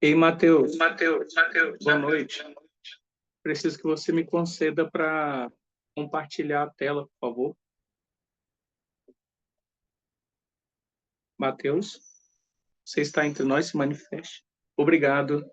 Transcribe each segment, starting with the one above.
Ei, Matheus, boa noite. Preciso que você me conceda para compartilhar a tela, por favor. Matheus, você está entre nós, se manifeste. Obrigado.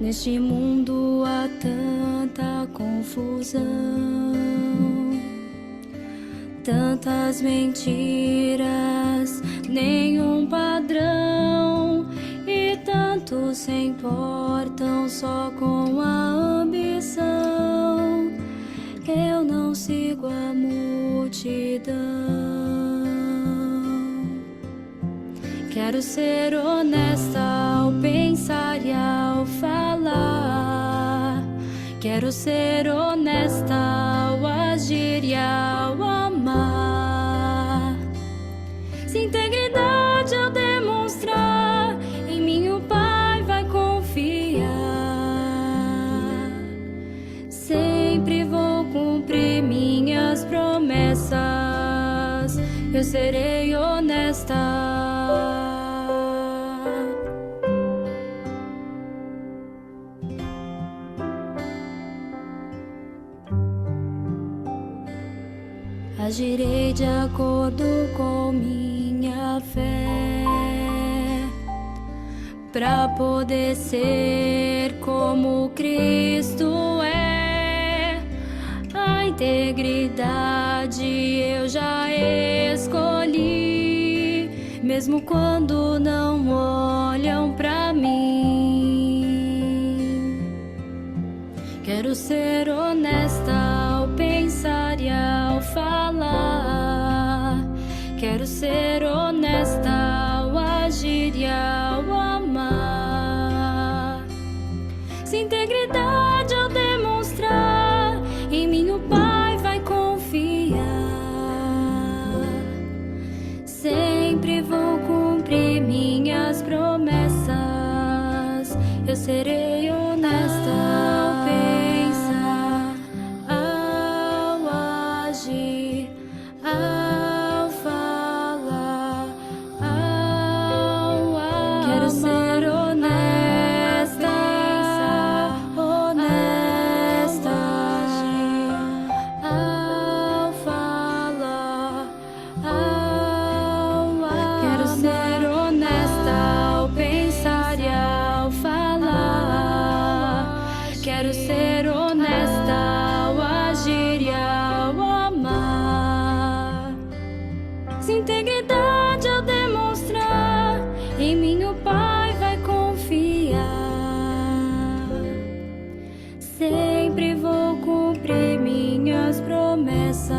Neste mundo há tanta confusão, tantas mentiras, nenhum padrão, e tantos se importam só com a ambição. Eu não sigo a multidão. Quero ser honesta ao pensar e ao falar. Quero ser honesta ao agir e ao amar. Se integridade eu demonstrar, em mim o Pai vai confiar. Sempre vou cumprir minhas promessas. Eu serei honesta. Agirei de acordo com minha fé, pra poder ser como Cristo é. A integridade eu já escolhi, mesmo quando não olham pra mim. Quero ser honesta ao pensar e ao falar. Quero ser honesta ao agir e ao amar. Se integridade eu demonstrar, em mim o Pai vai confiar. Sempre vou cumprir minhas promessas. Eu serei honesta ao pensar, ao agir, ao falar, ao amar. Quero ser honesta, honesta, ao falar, ao amar. Quero ser honesta ao pensar e ao falar. Quero ser honesta ao agir e ao amar. Se integridade eu demonstrar, em mim o Pai vai confiar. Sempre vou cumprir minhas promessas.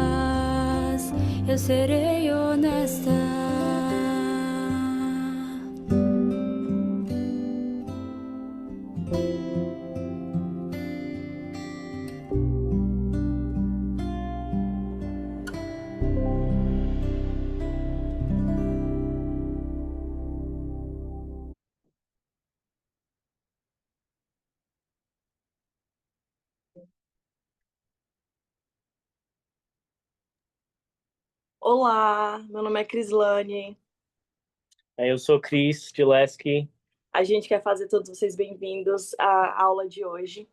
Eu serei honesta. Olá, meu nome é Crislane. Eu sou Cris Dileski. A gente quer fazer todos vocês bem-vindos à aula de hoje.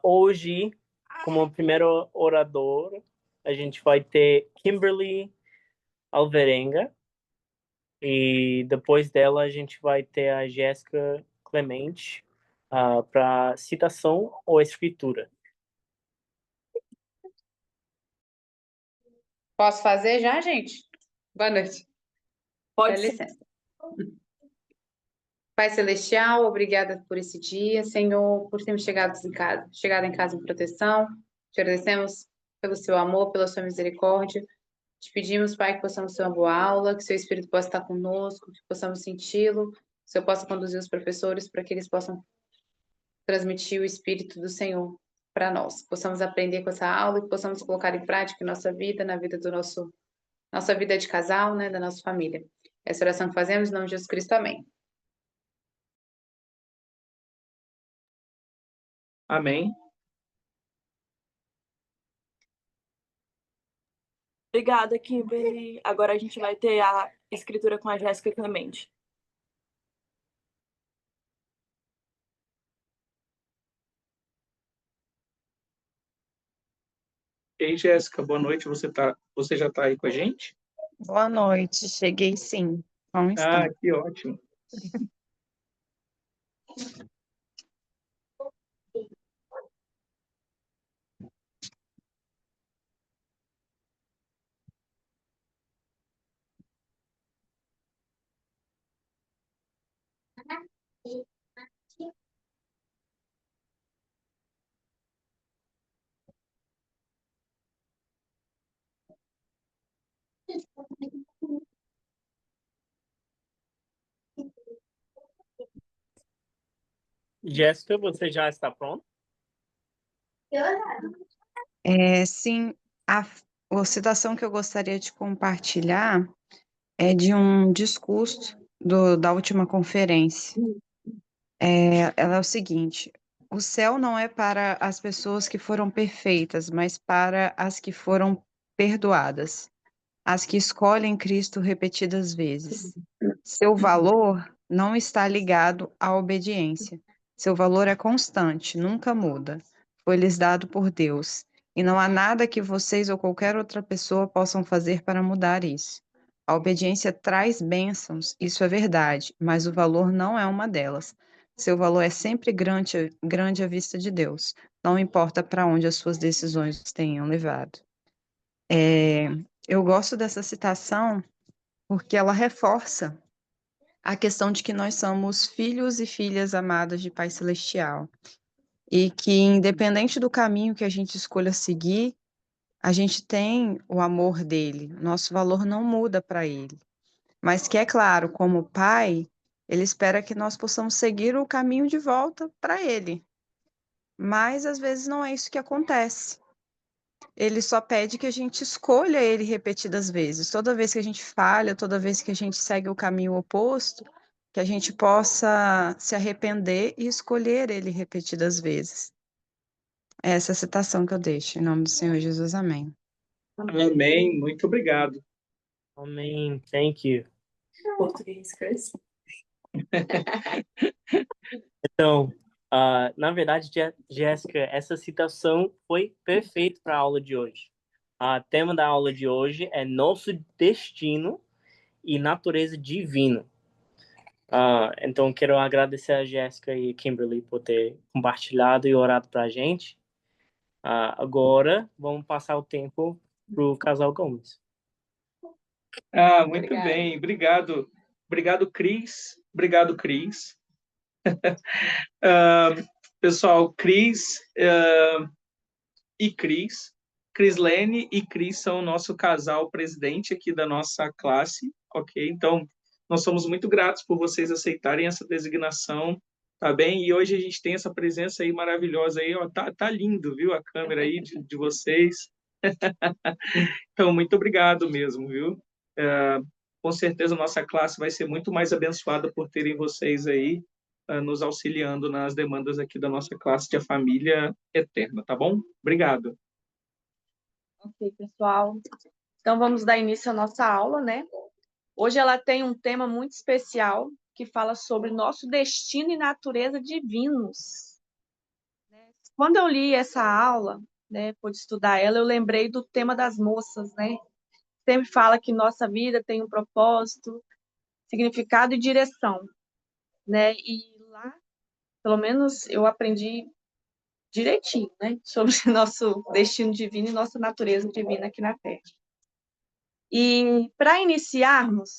Hoje, como primeiro orador, a gente vai ter Kimberly Alvarenga. E depois dela, a gente vai ter a Jéssica Clemente para citação ou escritura. Posso fazer já, gente? Boa noite. Pode Dá ser. licença. Pai Celestial, obrigada por esse dia, Senhor, por termos chegado em casa em proteção. Te agradecemos pelo seu amor, pela sua misericórdia. Te pedimos, Pai, que possamos ter uma boa aula, que seu Espírito possa estar conosco, que possamos senti-lo, que o Senhor possa conduzir os professores para que eles possam transmitir o Espírito do Senhor para nós. Possamos aprender com essa aula e que possamos colocar em prática em nossa vida, na vida do nossa vida de casal, né, da nossa família. Essa oração que fazemos em nome de Jesus Cristo, amém. Amém. Obrigada, Kimberly. Agora a gente vai ter a escritura com a Jéssica Clemente. Ei, Jéssica, boa noite. Você já está aí com a gente? Boa noite, cheguei sim. Como Ah, está? que ótimo. Jéssica, você já está pronta? Sim, a citação que eu gostaria de compartilhar é de um discurso da última conferência. Ela é o seguinte: o céu não é para as pessoas que foram perfeitas, mas para as que foram perdoadas, as que escolhem Cristo repetidas vezes. Seu valor não está ligado à obediência. Seu valor é constante, nunca muda. Foi-lhes dado por Deus. E não há nada que vocês ou qualquer outra pessoa possam fazer para mudar isso. A obediência traz bênçãos, isso é verdade, mas o valor não é uma delas. Seu valor é sempre grande à vista de Deus. Não importa para onde as suas decisões os tenham levado. Eu gosto dessa citação porque ela reforça a questão de que nós somos filhos e filhas amadas de Pai Celestial. E que, independente do caminho que a gente escolha seguir, a gente tem o amor dele. Nosso valor não muda para ele. Mas que, é claro, como pai, ele espera que nós possamos seguir o caminho de volta para ele. Mas, às vezes, não é isso que acontece. Ele só pede que a gente escolha ele repetidas vezes. Toda vez que a gente falha, toda vez que a gente segue o caminho oposto, que a gente possa se arrepender e escolher ele repetidas vezes. Essa é a citação que eu deixo. Em nome do Senhor Jesus, amém. Amém. Muito obrigado. Amém. Thank you. Português, Chris. Então, na verdade, Jéssica, essa citação foi perfeita para a aula de hoje. O tema da aula de hoje é Nosso Destino e Natureza Divina. Então, quero agradecer a Jéssica e a Kimberly por ter compartilhado e orado para a gente. Agora, vamos passar o tempo para o casal Gomes. Muito Obrigado. Bem. Obrigado. Obrigado, Cris. Obrigado, Cris. Pessoal, Cris e Cris. Crislene e Cris são o nosso casal presidente aqui da nossa classe, ok? Então, nós somos muito gratos por vocês aceitarem essa designação, tá bem? E hoje a gente tem essa presença aí maravilhosa aí, ó, tá lindo, viu? A câmera aí de vocês. Então, muito obrigado mesmo, viu? Com certeza a nossa classe vai ser muito mais abençoada por terem vocês aí nos auxiliando nas demandas aqui da nossa classe de A Família Eterna, tá bom? Obrigado. Ok, pessoal. Então, vamos dar início à nossa aula, né? Hoje ela tem um tema muito especial que fala sobre nosso destino e natureza divinos. Quando eu li essa aula, né, pude estudar ela, eu lembrei do tema das moças, né? Sempre fala que nossa vida tem um propósito, significado e direção, né? E lá, pelo menos, eu aprendi direitinho, né? Sobre nosso destino divino e nossa natureza divina aqui na Terra. E para iniciarmos,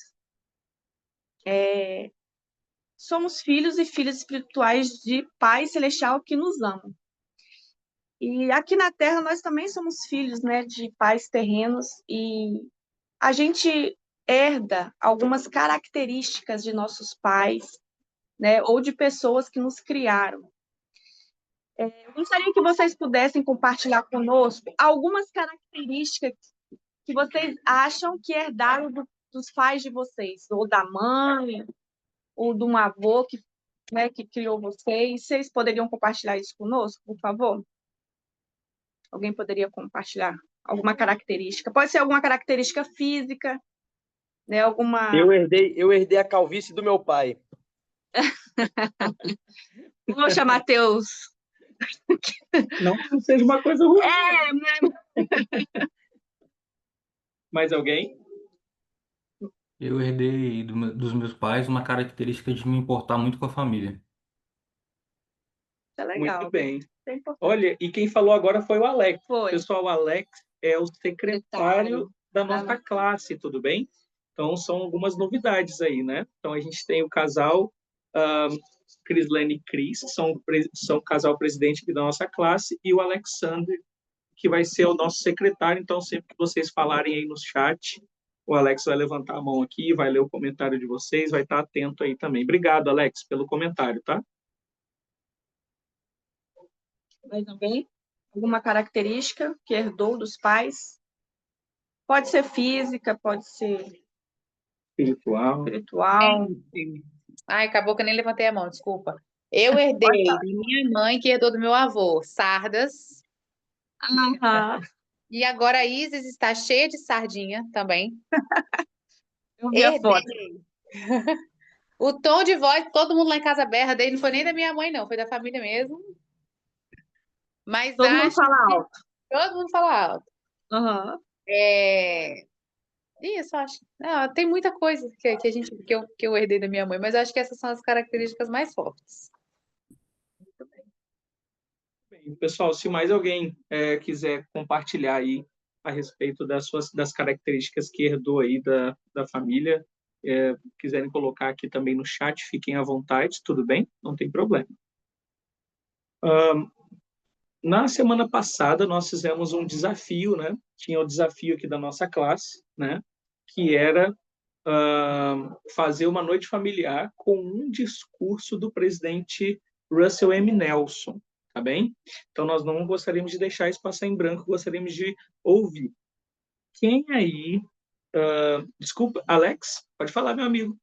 somos filhos e filhas espirituais de Pai Celestial que nos ama. E aqui na Terra nós também somos filhos, né, de pais terrenos e a gente herda algumas características de nossos pais, né, ou de pessoas que nos criaram. Eu gostaria que vocês pudessem compartilhar conosco algumas características que vocês acham que herdaram dos pais de vocês, ou da mãe, ou de um avô que, né, que criou vocês. Vocês poderiam compartilhar isso conosco, por favor? Alguém poderia compartilhar alguma característica? Pode ser alguma característica física, né? Alguma. Eu herdei a calvície do meu pai. Vou chamar teus. Não que seja uma coisa ruim. Né? Mais alguém? Eu herdei dos meus pais uma característica de me importar muito com a família. Isso é legal. Muito bem. Isso é importante. Olha, e quem falou agora foi o Alex. Foi. Pessoal, o Alex é o secretário da nossa nossa classe, tudo bem? Então, são algumas novidades aí, né? Então, a gente tem o casal Crislane e Cris, são o casal presidente aqui da nossa classe, e o Alexander, que vai ser o nosso secretário. Então, sempre que vocês falarem aí no chat, o Alex vai levantar a mão aqui, vai ler o comentário de vocês, vai estar atento aí também. Obrigado, Alex, pelo comentário, tá? Mais alguém? Alguma característica que herdou dos pais? Pode ser física, pode ser Espiritual. espiritual. Ai, acabou que eu nem levantei a mão, desculpa. Eu herdei da minha mãe, que herdou do meu avô, sardas. Aham. E agora a Isis está cheia de sardinha também. Eu vi a foto. Herdei. O tom de voz, todo mundo lá em casa berra dele, não foi nem da minha mãe, não, foi da família mesmo. Mas Todo mundo acho fala que alto. todo mundo fala alto. Aham. Isso, acho. Não, tem muita coisa que eu herdei da minha mãe, mas acho que essas são as características mais fortes. Bem, pessoal, se mais alguém quiser compartilhar aí a respeito das características que herdou aí da família, quiserem colocar aqui também no chat, fiquem à vontade, tudo bem? Não tem problema. Na semana passada, nós fizemos um desafio, né? Tinha o desafio aqui da nossa classe, né? Que era fazer uma noite familiar com um discurso do presidente Russell M. Nelson, tá bem? Então, nós não gostaríamos de deixar isso passar em branco, gostaríamos de ouvir. Quem aí... desculpa, Alex? Pode falar, meu amigo.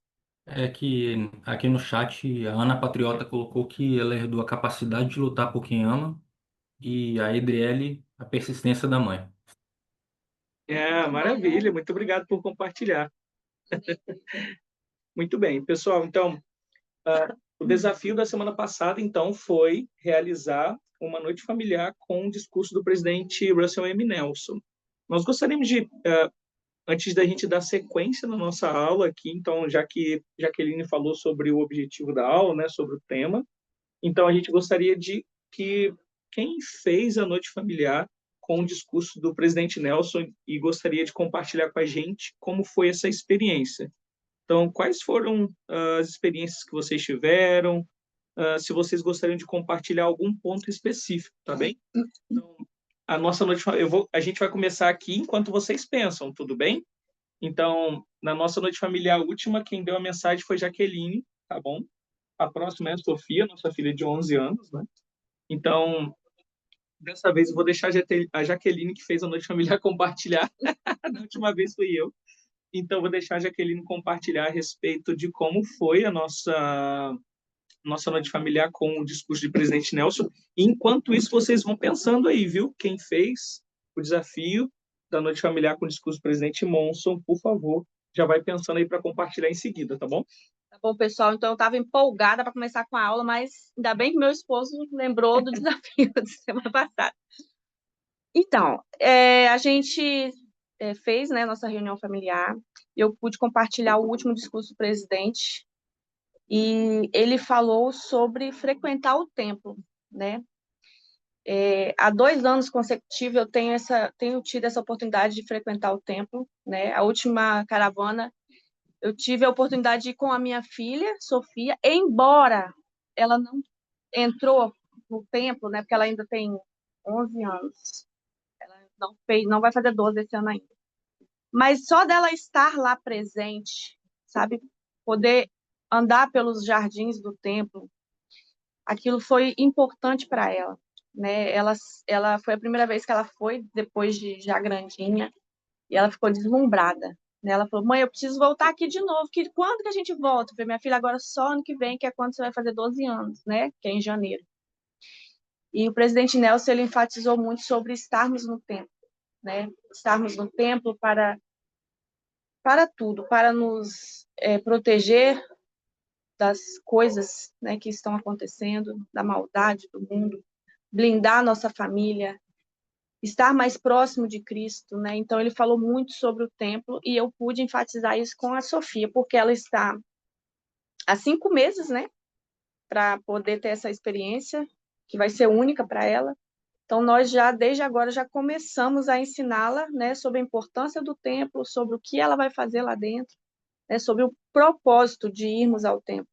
É que aqui no chat a Ana Patriota colocou que ela herdou a capacidade de lutar por quem ama e a Edriele a persistência da mãe. Maravilha, muito obrigado por compartilhar. Muito bem, pessoal, então, o desafio da semana passada, então, foi realizar uma noite familiar com o discurso do presidente Russell M. Nelson. Nós gostaríamos de, antes da gente dar sequência na nossa aula aqui, então, já que Jaqueline falou sobre o objetivo da aula, né, sobre o tema, então a gente gostaria de que quem fez a noite familiar com o discurso do presidente Nelson e gostaria de compartilhar com a gente como foi essa experiência. Então, quais foram as experiências que vocês tiveram? Se vocês gostariam de compartilhar algum ponto específico, tá bem? Então, a nossa noite, a gente vai começar aqui enquanto vocês pensam, tudo bem? Então, na nossa noite familiar última, quem deu a mensagem foi Jaqueline, tá bom? A próxima é a Sofia, nossa filha de 11 anos, né? Então, dessa vez eu vou deixar a Jaqueline, que fez a noite familiar, compartilhar. Na última vez fui eu. Então, vou deixar a Jaqueline compartilhar a respeito de como foi a nossa noite familiar com o discurso de presidente Nelson. E, enquanto isso, vocês vão pensando aí, viu? Quem fez o desafio da noite familiar com o discurso do presidente Monson, por favor, já vai pensando aí para compartilhar em seguida, tá bom? Tá bom, pessoal. Então, eu estava empolgada para começar com a aula, mas ainda bem que meu esposo lembrou do desafio da semana passada. Então, a gente fez, né, nossa reunião familiar. Eu pude compartilhar o último discurso do presidente e ele falou sobre frequentar o templo, né? Há 2 anos consecutivos eu tenho tido essa oportunidade de frequentar o templo, né? A última caravana eu tive a oportunidade de ir com a minha filha, Sofia, embora ela não entrou no templo, né, porque ela ainda tem 11 anos. Ela não vai fazer 12 esse ano ainda. Mas só dela estar lá presente, sabe? Poder andar pelos jardins do templo, aquilo foi importante para ela, né? Ela foi a primeira vez que ela foi, depois de já grandinha, e ela ficou deslumbrada, né? Ela falou, mãe, eu preciso voltar aqui de novo, quando que a gente volta? Eu falei, minha filha, agora só ano que vem, que é quando você vai fazer 12 anos, né? Que é em janeiro. E o presidente Nelson, ele enfatizou muito sobre estarmos no templo, né? Estarmos no templo para tudo, para nos proteger das coisas, né, que estão acontecendo, da maldade do mundo, blindar nossa família, estar mais próximo de Cristo, né? Então ele falou muito sobre o templo e eu pude enfatizar isso com a Sofia, porque ela está há 5 meses, né, para poder ter essa experiência que vai ser única para ela. Então nós já desde agora já começamos a ensiná-la, né, sobre a importância do templo, sobre o que ela vai fazer lá dentro, né, sobre o propósito de irmos ao templo.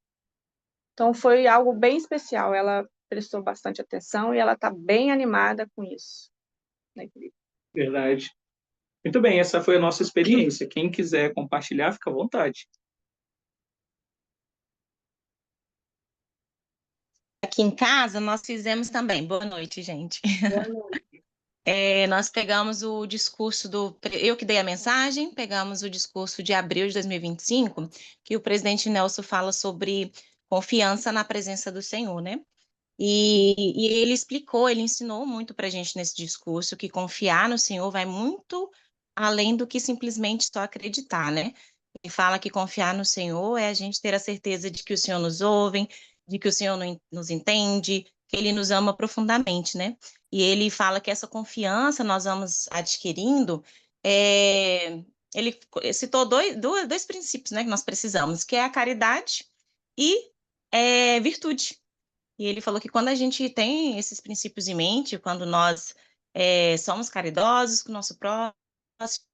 Então foi algo bem especial. Ela prestou bastante atenção e ela está bem animada com isso, né, querida? Verdade. Muito bem, essa foi a nossa experiência. Quem quiser compartilhar, fica à vontade. Aqui em casa, nós fizemos também. Boa noite, gente. Boa noite. Nós pegamos o discurso eu que dei a mensagem, pegamos o discurso de abril de 2025, que o presidente Nelson fala sobre confiança na presença do Senhor, né? E ele explicou, ele ensinou muito para a gente nesse discurso que confiar no Senhor vai muito além do que simplesmente só acreditar, né? Ele fala que confiar no Senhor é a gente ter a certeza de que o Senhor nos ouve, de que o Senhor nos entende, que Ele nos ama profundamente, né? E ele fala que essa confiança nós vamos adquirindo. Ele citou dois princípios, né, que nós precisamos, que é a caridade e virtude. E ele falou que quando a gente tem esses princípios em mente, quando nós somos caridosos com o nosso próximo,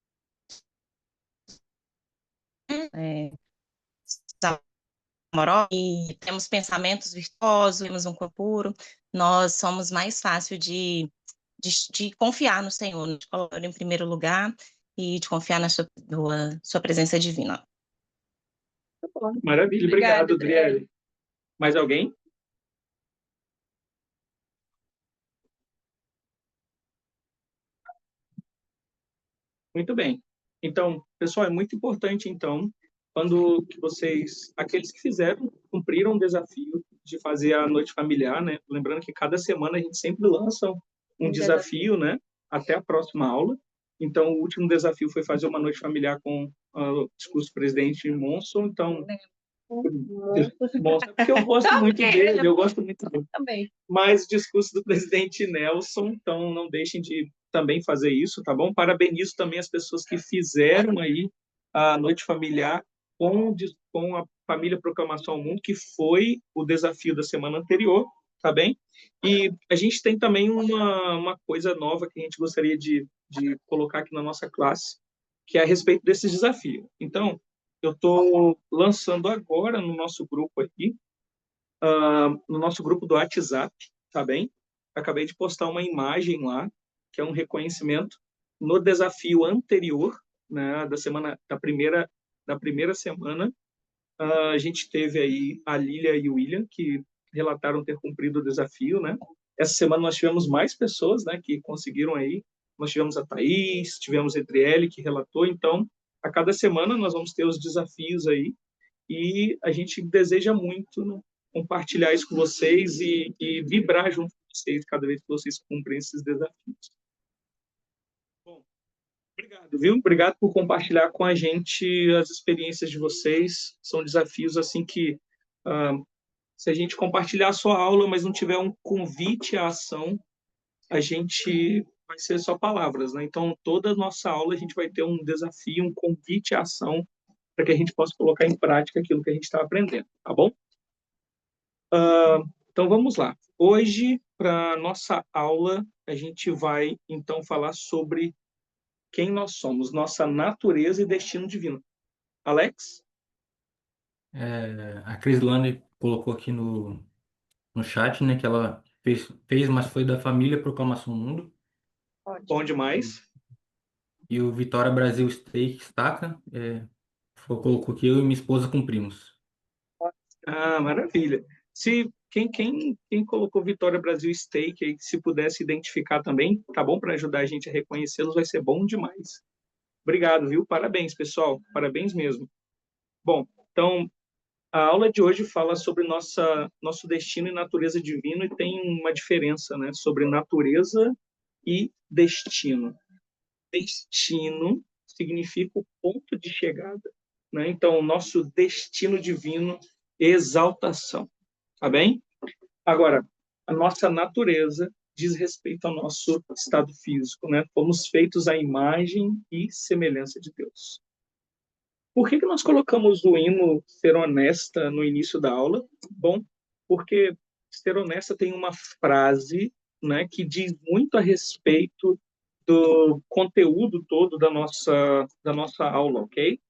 amorosos e temos pensamentos virtuosos, temos um corpo puro, nós somos mais fácil de confiar no Senhor, de colocar Ele em primeiro lugar e de confiar na sua presença divina. Muito bom. Maravilha, obrigado, Adriele. Mais alguém? Muito bem. Então, pessoal, é muito importante, então, quando que vocês, aqueles que fizeram, cumpriram o desafio de fazer a noite familiar, né? Lembrando que cada semana a gente sempre lança um desafio, né? Até a próxima aula. Então, o último desafio foi fazer uma noite familiar com o discurso do presidente Monson. Então, porque eu gosto muito dele, eu gosto muito dele. Também. Mas o discurso do presidente Nelson, então não deixem de também fazer isso, tá bom? Parabenizo também as pessoas que fizeram aí a noite familiar com a Família Proclamação ao Mundo, que foi o desafio da semana anterior, tá bem? E a gente tem também uma coisa nova que a gente gostaria de colocar aqui na nossa classe, que é a respeito desses desafios. Então, eu estou lançando agora no nosso grupo aqui, no nosso grupo do WhatsApp, tá bem? Acabei de postar uma imagem lá, que é um reconhecimento no desafio anterior, né, da primeira semana. A gente teve aí a Lília e o William, que relataram ter cumprido o desafio, né? Essa semana nós tivemos mais pessoas, né, que conseguiram aí. Nós tivemos a Thaís, tivemos a Edriele, que relatou. Então, a cada semana nós vamos ter os desafios aí, e a gente deseja muito, né, compartilhar isso com vocês e vibrar junto com vocês cada vez que vocês cumprem esses desafios. Bom, obrigado, viu? Obrigado por compartilhar com a gente as experiências de vocês. São desafios assim que, se a gente compartilhar a sua aula, mas não tiver um convite à ação, a gente vai ser só palavras, né? Então, toda a nossa aula a gente vai ter um desafio, um convite à ação, para que a gente possa colocar em prática aquilo que a gente está aprendendo, tá bom? Então, vamos lá. Hoje, para a nossa aula, a gente vai, então, falar sobre quem nós somos, nossa natureza e destino divino. Alex? A Crislane colocou aqui no chat, né, que ela fez, mas foi da família Proclamação Mundo. Bom demais. E o Vitória Brasil Steak Estaca colocou aqui eu e minha esposa cumprimos. Ah, maravilha. Se quem colocou Vitória Brasil Steak aí, se pudesse identificar também, tá bom? Para ajudar a gente a reconhecê-los, vai ser bom demais. Obrigado, viu? Parabéns, pessoal. Parabéns mesmo. Bom, então, a aula de hoje fala sobre nosso destino e natureza divino e tem uma diferença, né? Sobre natureza e destino. Destino significa o ponto de chegada, né? Então, nosso destino divino é exaltação, tá bem? Agora, a nossa natureza diz respeito ao nosso estado físico, né? Fomos feitos à imagem e semelhança de Deus. Por que nós colocamos o hino Ser Honesta no início da aula? Bom, porque Ser Honesta tem uma frase, né, que diz muito a respeito do conteúdo todo da nossa aula, ok?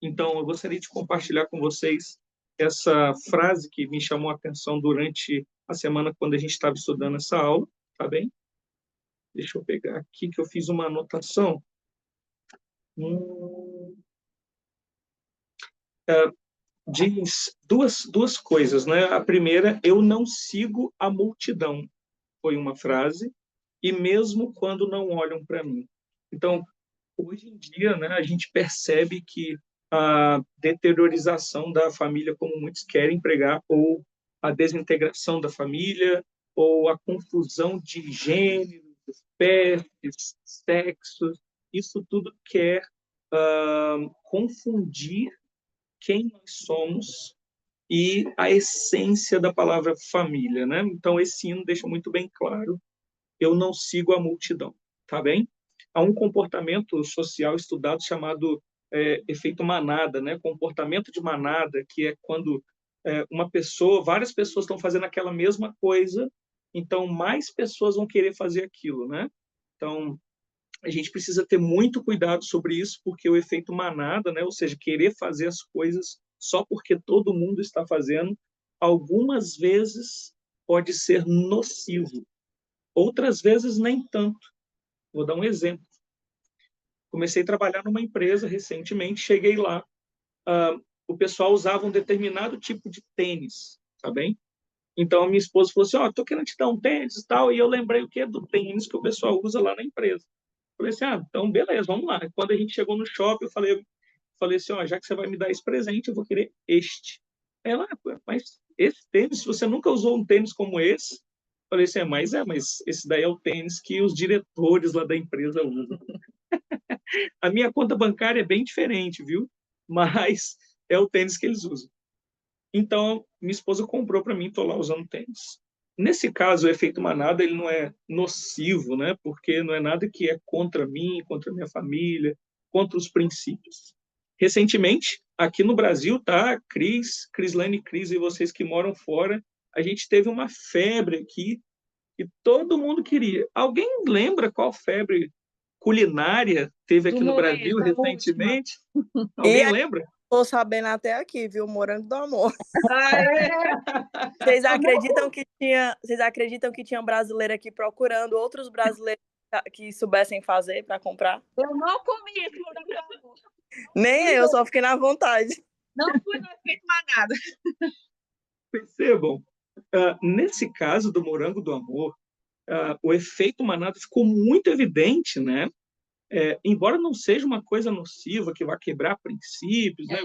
Então, eu gostaria de compartilhar com vocês essa frase que me chamou a atenção durante a semana quando a gente estava estudando essa aula, tá bem? Deixa eu pegar aqui que eu fiz uma anotação. Diz duas coisas, né? A primeira, eu não sigo a multidão, foi uma frase, e mesmo quando não olham para mim. Então, hoje em dia, né, a gente percebe que a deteriorização da família, como muitos querem pregar, ou a desintegração da família, ou a confusão de gêneros, espécies, sexos, isso tudo quer confundir quem nós somos e a essência da palavra família, né? Então, esse hino deixa muito bem claro, eu não sigo a multidão, tá bem? Há um comportamento social estudado chamado efeito manada, né? Comportamento de manada, que é quando várias pessoas estão fazendo aquela mesma coisa, então mais pessoas vão querer fazer aquilo, né? Então, a gente precisa ter muito cuidado sobre isso, porque o efeito manada, né? Ou seja, querer fazer as coisas só porque todo mundo está fazendo, algumas vezes pode ser nocivo, outras vezes nem tanto. Vou dar um exemplo. Comecei a trabalhar numa empresa recentemente, cheguei lá, o pessoal usava um determinado tipo de tênis, tá bem? Então, a minha esposa falou assim, tô querendo te dar um tênis e tal, e eu lembrei o que é do tênis que o pessoal usa lá na empresa. Falei assim, então beleza, vamos lá. Quando a gente chegou no shopping, eu falei assim, já que você vai me dar esse presente, eu vou querer este. Ela, mas esse tênis, se você nunca usou um tênis como esse, falei assim, mas esse daí é o tênis que os diretores lá da empresa usam. A minha conta bancária é bem diferente, viu? Mas é o tênis que eles usam. Então, minha esposa comprou para mim, estou lá usando tênis. Nesse caso, o efeito manada ele não é nocivo, né? Porque não é nada que é contra mim, contra a minha família, contra os princípios. Recentemente, aqui no Brasil, tá? Crislane e Cris, e vocês que moram fora, a gente teve uma febre aqui e todo mundo queria. Alguém lembra qual febre culinária teve aqui no Brasil recentemente? Alguém lembra? Estou sabendo até aqui, viu? Morango do Amor. Vocês acreditam que tinha brasileiro aqui procurando outros brasileiros que soubessem fazer para comprar? Eu não comi esse morango do amor. Nem eu, só fiquei na vontade. Não fui no efeito manada. Percebam, nesse caso do morango do amor, o efeito manada ficou muito evidente, né? Embora não seja uma coisa nociva que vai quebrar princípios, né?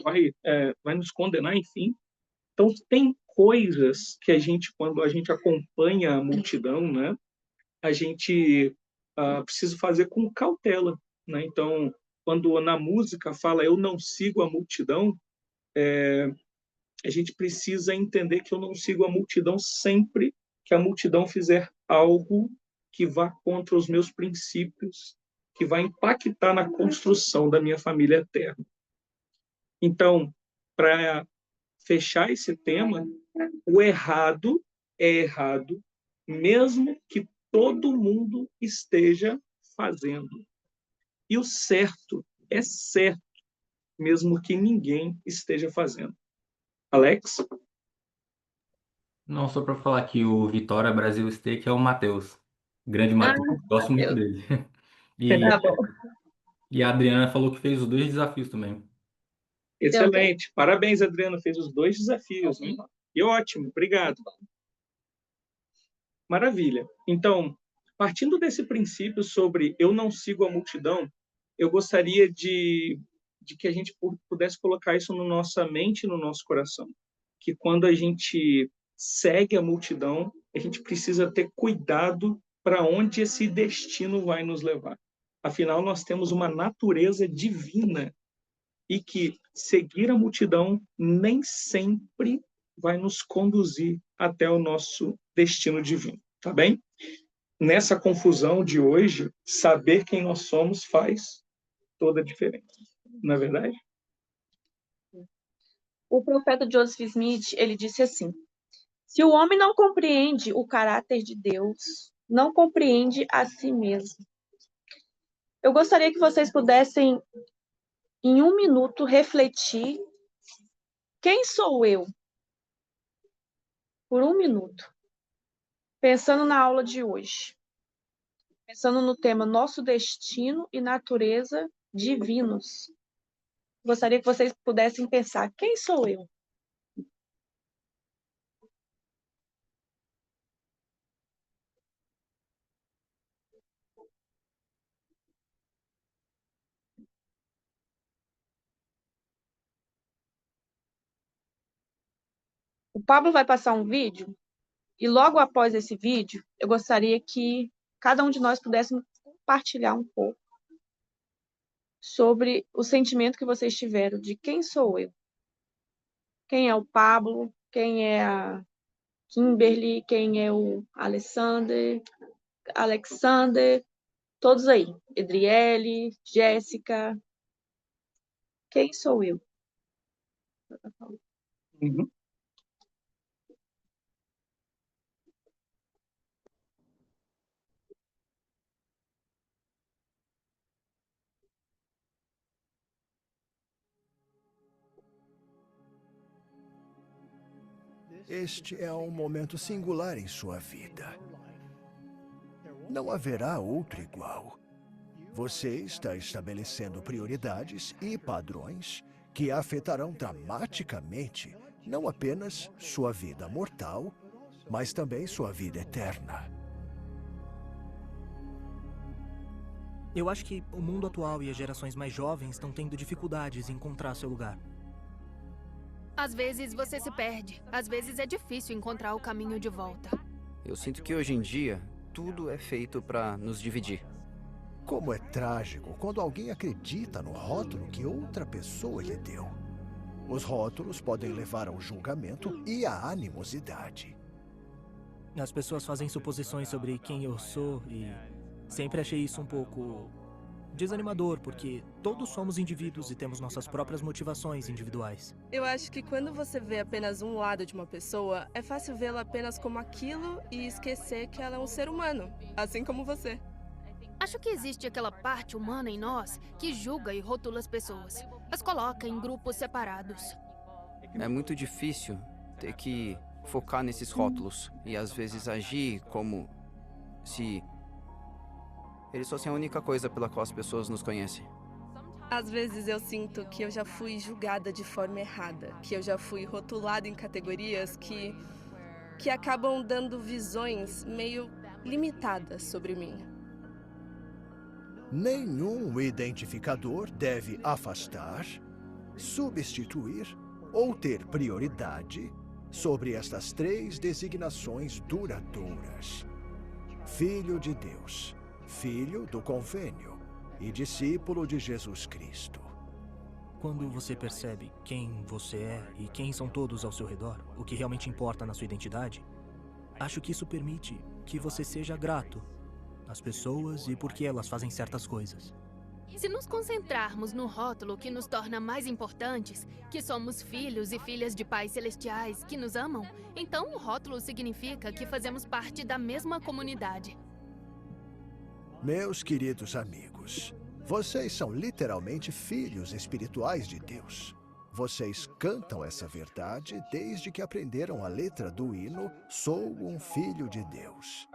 Vai nos condenar, enfim. Então, tem coisas que quando a gente acompanha a multidão, né? A gente precisa fazer com cautela, né? Então, quando na música fala eu não sigo a multidão, a gente precisa entender que eu não sigo a multidão sempre que a multidão fizer algo que vá contra os meus princípios, que vai impactar na construção da minha família eterna. Então, para fechar esse tema, o errado é errado, mesmo que todo mundo esteja fazendo. E o certo é certo, mesmo que ninguém esteja fazendo. Alex? Não, só para falar que o Vitória Brasil Steak é o Matheus. Grande Ah, Matheus, gosto muito Matheus. dele. E, Tá bom. e a Adriana falou que fez os 2 desafios também. Excelente. Parabéns, Adriano. Fez os 2 desafios. Hein? E ótimo. Obrigado. Maravilha. Então, partindo desse princípio sobre eu não sigo a multidão, eu gostaria de que a gente pudesse colocar isso na nossa mente e no nosso coração. Que quando a gente segue a multidão, a gente precisa ter cuidado para onde esse destino vai nos levar. Afinal, nós temos uma natureza divina e que seguir a multidão nem sempre vai nos conduzir até o nosso destino divino, tá bem? Nessa confusão de hoje, saber quem nós somos faz toda a diferença, não é verdade? O profeta Joseph Smith, ele disse assim: se o homem não compreende o caráter de Deus, não compreende a si mesmo. Eu gostaria que vocês pudessem, em 1 minuto, refletir: quem sou eu? Por 1 minuto. Pensando na aula de hoje. Pensando no tema Nosso Destino e Natureza Divinos. Gostaria que vocês pudessem pensar: quem sou eu? O Pablo vai passar um vídeo, e logo após esse vídeo, eu gostaria que cada um de nós pudesse compartilhar um pouco sobre o sentimento que vocês tiveram de quem sou eu. Quem é o Pablo, quem é a Kimberly, quem é o Alexander, todos aí. Edriele, Jéssica. Quem sou eu? Uhum. Este é um momento singular em sua vida. Não haverá outro igual. Você está estabelecendo prioridades e padrões que afetarão dramaticamente não apenas sua vida mortal, mas também sua vida eterna. Eu acho que o mundo atual e as gerações mais jovens estão tendo dificuldades em encontrar seu lugar. Às vezes você se perde. Às vezes é difícil encontrar o caminho de volta. Eu sinto que hoje em dia, tudo é feito para nos dividir. Como é trágico quando alguém acredita no rótulo que outra pessoa lhe deu. Os rótulos podem levar ao julgamento e à animosidade. As pessoas fazem suposições sobre quem eu sou e sempre achei isso um pouco desanimador, porque todos somos indivíduos e temos nossas próprias motivações individuais. Eu acho que quando você vê apenas um lado de uma pessoa, é fácil vê-la apenas como aquilo e esquecer que ela é um ser humano, assim como você. Acho que existe aquela parte humana em nós que julga e rotula as pessoas. As coloca em grupos separados. É muito difícil ter que focar nesses rótulos e às vezes agir como se eles fossem a única coisa pela qual as pessoas nos conhecem. Às vezes eu sinto que eu já fui julgada de forma errada, que eu já fui rotulada em categorias que acabam dando visões meio limitadas sobre mim. Nenhum identificador deve afastar, substituir ou ter prioridade sobre estas 3 designações duradouras: Filho de Deus, Filho do Convênio e discípulo de Jesus Cristo. Quando você percebe quem você é e quem são todos ao seu redor, o que realmente importa na sua identidade, acho que isso permite que você seja grato às pessoas e por que elas fazem certas coisas. Se nos concentrarmos no rótulo que nos torna mais importantes, que somos filhos e filhas de pais celestiais que nos amam, então o rótulo significa que fazemos parte da mesma comunidade. Meus queridos amigos, vocês são literalmente filhos espirituais de Deus. Vocês cantam essa verdade desde que aprenderam a letra do hino Sou um Filho de Deus.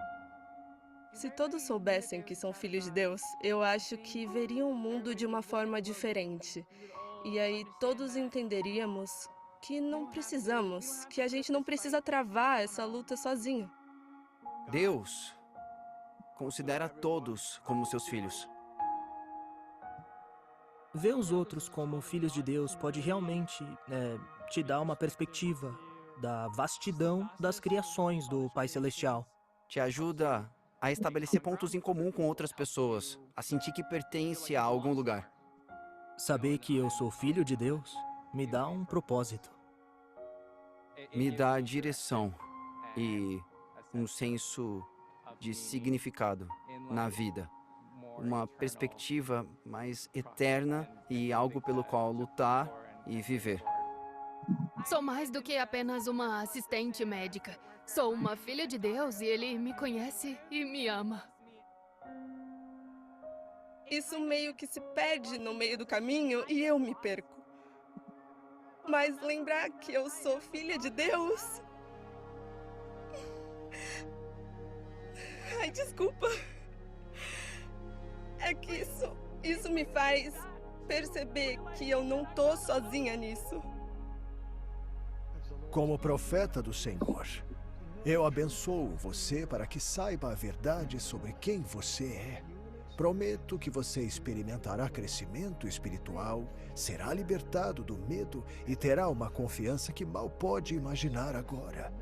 Se todos soubessem que são filhos de Deus, eu acho que veriam o mundo de uma forma diferente. E aí todos entenderíamos que não precisamos, que a gente não precisa travar essa luta sozinho. Deus considera todos como seus filhos. Ver os outros como filhos de Deus pode realmente te dar uma perspectiva da vastidão das criações do Pai Celestial. Te ajuda a estabelecer pontos em comum com outras pessoas, a sentir que pertence a algum lugar. Saber que eu sou filho de Deus me dá um propósito. Me dá direção e um senso de significado na vida. Uma perspectiva mais eterna e algo pelo qual lutar e viver. Sou mais do que apenas uma assistente médica. Sou uma filha de Deus e Ele me conhece e me ama. Isso meio que se perde no meio do caminho e eu me perco. Mas lembrar que eu sou filha de Deus... Ai, desculpa. É que isso me faz perceber que eu não tô sozinha nisso. Como profeta do Senhor, eu abençoo você para que saiba a verdade sobre quem você é. Prometo que você experimentará crescimento espiritual, será libertado do medo e terá uma confiança que mal pode imaginar agora.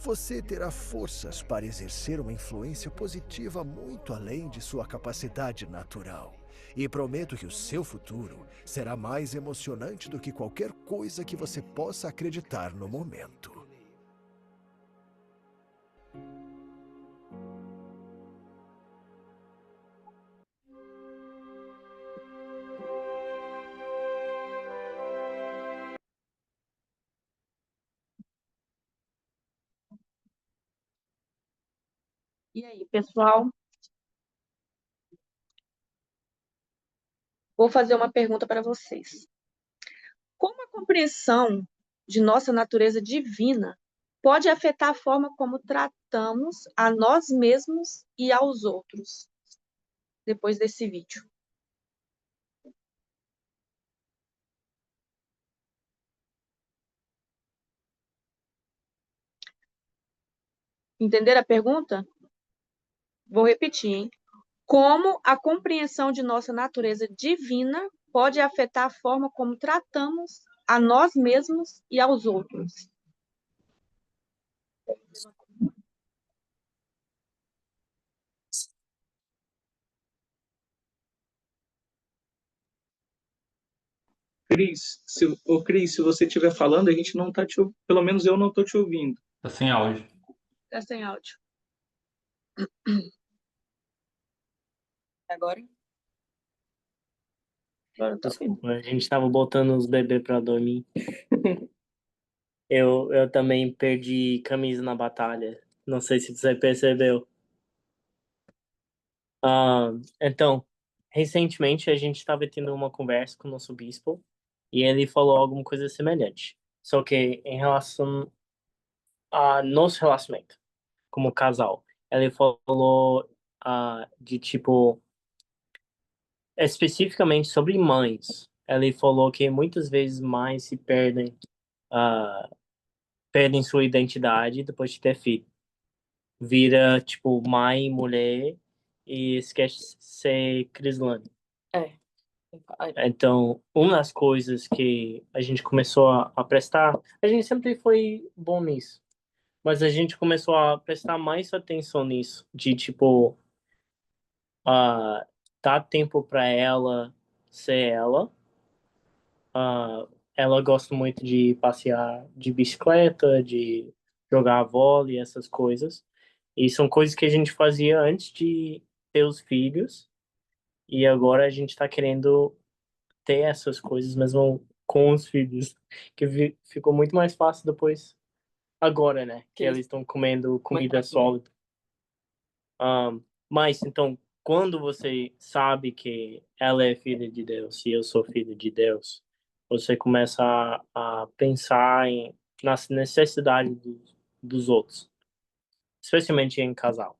Você terá forças para exercer uma influência positiva muito além de sua capacidade natural. E prometo que o seu futuro será mais emocionante do que qualquer coisa que você possa acreditar no momento. E aí, pessoal? Vou fazer uma pergunta para vocês. Como a compreensão de nossa natureza divina pode afetar a forma como tratamos a nós mesmos e aos outros? Depois desse vídeo. Entenderam a pergunta? Vou repetir, hein? Como a compreensão de nossa natureza divina pode afetar a forma como tratamos a nós mesmos e aos outros? Cris, se você estiver falando, a gente não está te ouvindo. Pelo menos eu não estou te ouvindo. Tá sem áudio. Tá sem áudio. Agora? Agora eu tô ouvindo. Desculpa, a gente tava botando os bebês pra dormir. Eu também perdi camisa na batalha. Não sei se você percebeu. Então, recentemente a gente estava tendo uma conversa com o nosso bispo e ele falou alguma coisa semelhante. Só que em relação a nosso relacionamento como casal, ele falou de tipo especificamente sobre mães. Ele falou que muitas vezes mães se perdem sua identidade depois de ter filho. Vira tipo mãe, mulher e esquece de ser Crislane. Então, uma das coisas que a gente começou a prestar, a gente sempre foi bom nisso, mas a gente começou a prestar mais atenção nisso, de tipo, dar tempo para ela ser ela. Ela gosta muito de passear de bicicleta, de jogar vôlei, essas coisas. E são coisas que a gente fazia antes de ter os filhos, e agora a gente está querendo ter essas coisas mesmo com os filhos, que ficou muito mais fácil depois, agora, né, que eles estão comendo comida sólida. Mas, então, quando você sabe que ela é filha de Deus e eu sou filho de Deus, Você começa a pensar nas necessidades dos outros, especialmente em casal.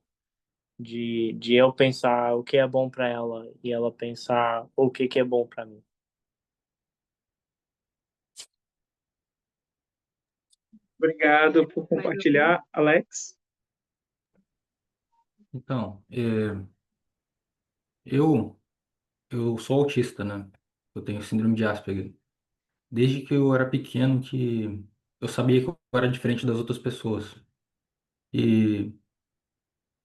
De eu pensar o que é bom para ela e ela pensar o que é bom para mim. Obrigado por compartilhar, Alex. Então, eu sou autista, né? Eu tenho síndrome de Asperger. Desde que eu era pequeno que eu sabia que eu era diferente das outras pessoas. E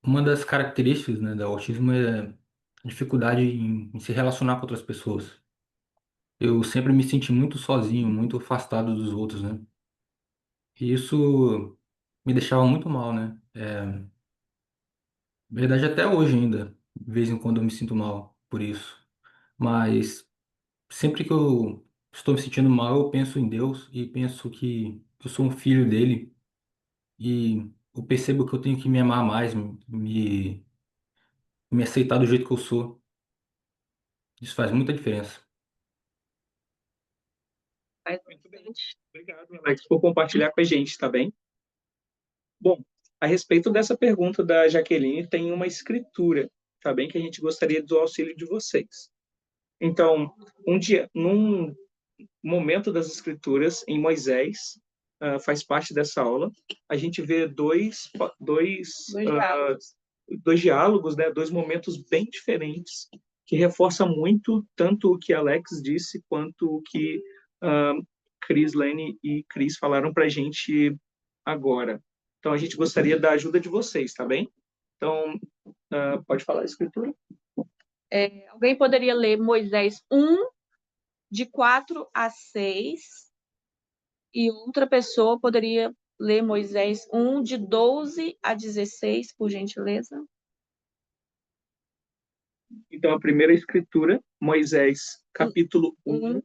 uma das características, né, do autismo é a dificuldade em se relacionar com outras pessoas. Eu sempre me senti muito sozinho, muito afastado dos outros, né? E isso me deixava muito mal, né? Na verdade, até hoje ainda, de vez em quando eu me sinto mal por isso. Mas sempre que eu estou me sentindo mal, eu penso em Deus e penso que eu sou um filho dele e eu percebo que eu tenho que me amar mais, me aceitar do jeito que eu sou. Isso faz muita diferença. Muito bem. Obrigado, Alex, por compartilhar com a gente, tá bem? Bom, a respeito dessa pergunta da Jaqueline, tem uma escritura, tá bem? Que a gente gostaria do auxílio de vocês. Então, num momento das escrituras, em Moisés, faz parte dessa aula, a gente vê dois diálogos, né? Dois momentos bem diferentes, que reforçam muito tanto o que Alex disse, quanto o que Chris, Lene e Chris falaram para a gente agora. Então, a gente gostaria da ajuda de vocês, tá bem? Então, pode falar a escritura? Alguém poderia ler Moisés 1, de 4 a 6, e outra pessoa poderia ler Moisés 1, de 12 a 16, por gentileza? Então, a primeira escritura, Moisés, capítulo 1,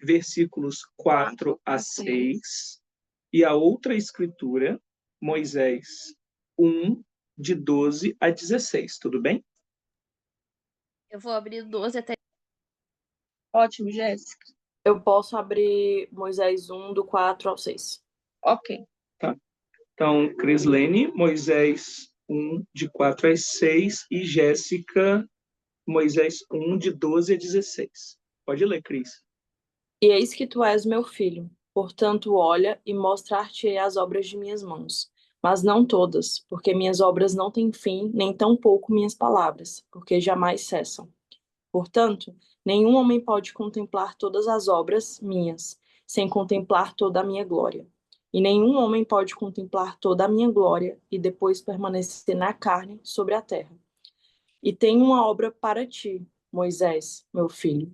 versículos 4 a 6. E a outra escritura, Moisés 1, de 12 a 16. Tudo bem? Eu vou abrir o 12 até. Ótimo, Jéssica. Eu posso abrir Moisés 1, do 4 ao 6. Ok. Tá. Então, Crislene, Moisés 1, de 4 a 6. E Jéssica, Moisés 1, de 12 a 16. Pode ler, Cris. E eis que tu és meu filho, portanto olha e mostrar-te-ei as obras de minhas mãos, mas não todas, porque minhas obras não têm fim, nem tampouco minhas palavras, porque jamais cessam. Portanto, nenhum homem pode contemplar todas as obras minhas, sem contemplar toda a minha glória. E nenhum homem pode contemplar toda a minha glória e depois permanecer na carne sobre a terra. E tenho uma obra para ti, Moisés, meu filho.